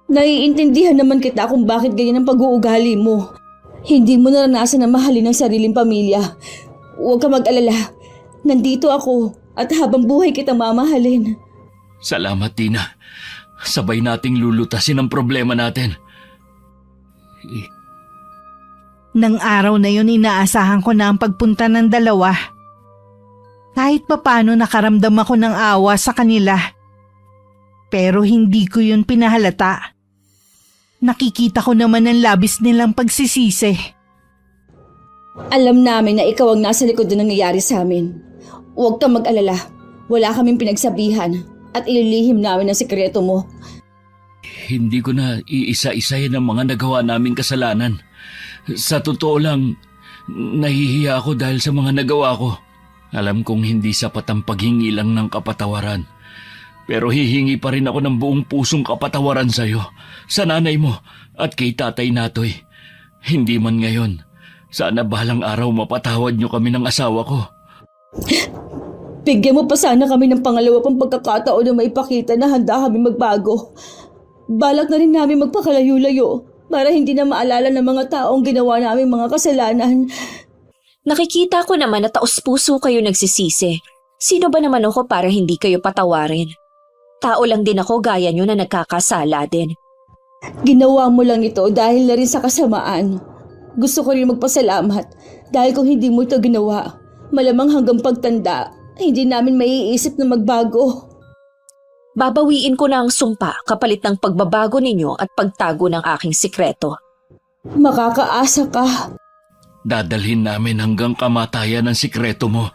Naiintindihan naman kita kung bakit ganyan ang pag-uugali mo. Hindi mo naranasan na mahalin ang sariling pamilya. Huwag ka mag-alala. Nandito ako at habang buhay kitang mamahalin. Salamat, Tina. Sabay nating lulutasin ang problema natin. Nang araw na yun inaasahan ko na ang pagpunta ng dalawa. Kahit papano nakaramdam ako ng awa sa kanila. Pero hindi ko yun pinahalata. Nakikita ko naman ang labis nilang pagsisisi. Alam namin na ikaw ang nasa likod na nangyayari sa amin. Huwag kang mag-alala. Wala kaming pinagsabihan at ililihim namin ang sekreto mo. Hindi ko na iisa-isayin ang mga nagawa naming kasalanan. Sa totoo lang, nahihiya ako dahil sa mga nagawa ko. Alam kong hindi sapat ang paghingi lang ng kapatawaran. Pero hihingi pa rin ako ng buong pusong kapatawaran sa iyo, sa nanay mo at kay Tatay Natoy. Hindi man ngayon. Sana balang araw mapatawad niyo kami ng asawa ko. Bigyan mo pa sana kami ng pangalawa pang pagkakataon na maipakita na handa kami magbago. Balak na rin namin magpakalayo-layo para hindi na maalala ng mga taong ginawa namin mga kasalanan. Nakikita ko naman na taos-puso kayo nagsisisi. Sino ba naman ako para hindi kayo patawarin? Tao lang din ako gaya nyo na nagkakasala din. Ginawa mo lang ito dahil na rin sa kasamaan. Gusto ko rin magpasalamat dahil kung hindi mo ito ginawa, malamang hanggang pagtanda, hindi namin maiisip na magbago. Babawiin ko na ang sumpa kapalit ng pagbabago ninyo at pagtago ng aking sikreto. Makakaasa ka. Dadalhin namin hanggang kamatayan ang sikreto mo.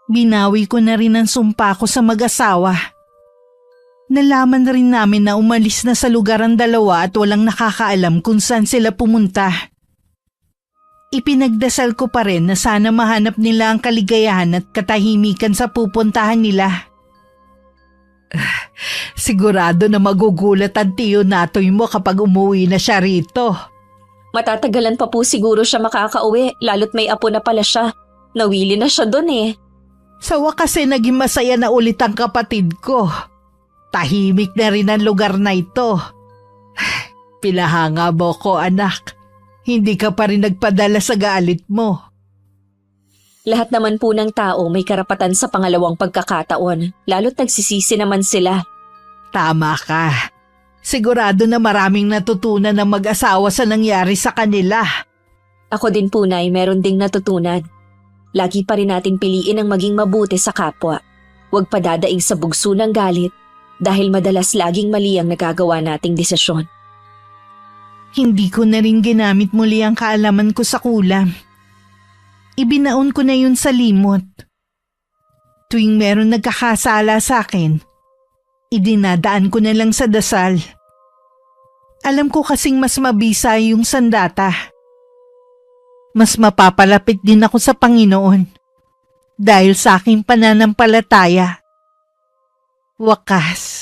Binawi ko na rin ang sumpa ko sa mag-asawa. Nalaman na rin namin na umalis na sa lugar ang dalawa at walang nakakaalam kung saan sila pumunta. Ipinagdasal ko pa rin na sana mahanap nila ang kaligayahan at katahimikan sa pupuntahan nila. Sigurado na magugulat ang tiyo Natoy mo kapag umuwi na siya rito. Matatagalan pa po siguro siya makakauwi, lalo't may apo na pala siya. Nawili na siya dun eh. Sa wakas naging masaya na ulit ang kapatid ko. Tahimik na rin ang lugar na ito. Pinahanga mo ko, anak. Hindi ka pa rin nagpadala sa galit mo. Lahat naman po ng tao may karapatan sa pangalawang pagkakataon, lalo't nagsisisi naman sila. Tama ka. Sigurado na maraming natutunan ng mag-asawa sa nangyari sa kanila. Ako din po, Nay, meron ding natutunan. Lagi pa rin natin piliin ang maging mabuti sa kapwa. Huwag padadaing sa bugso ng galit dahil madalas laging mali ang nagagawa nating desisyon. Hindi ko na rin ginamit muli ang kaalaman ko sa kulam. Ibinaon ko na yun sa limot. Tuwing meron nagkakasala sa akin, idinadaan ko na lang sa dasal. Alam ko kasing mas mabisa yung sandata. Mas mapapalapit din ako sa Panginoon dahil sa aking pananampalataya. Wakas,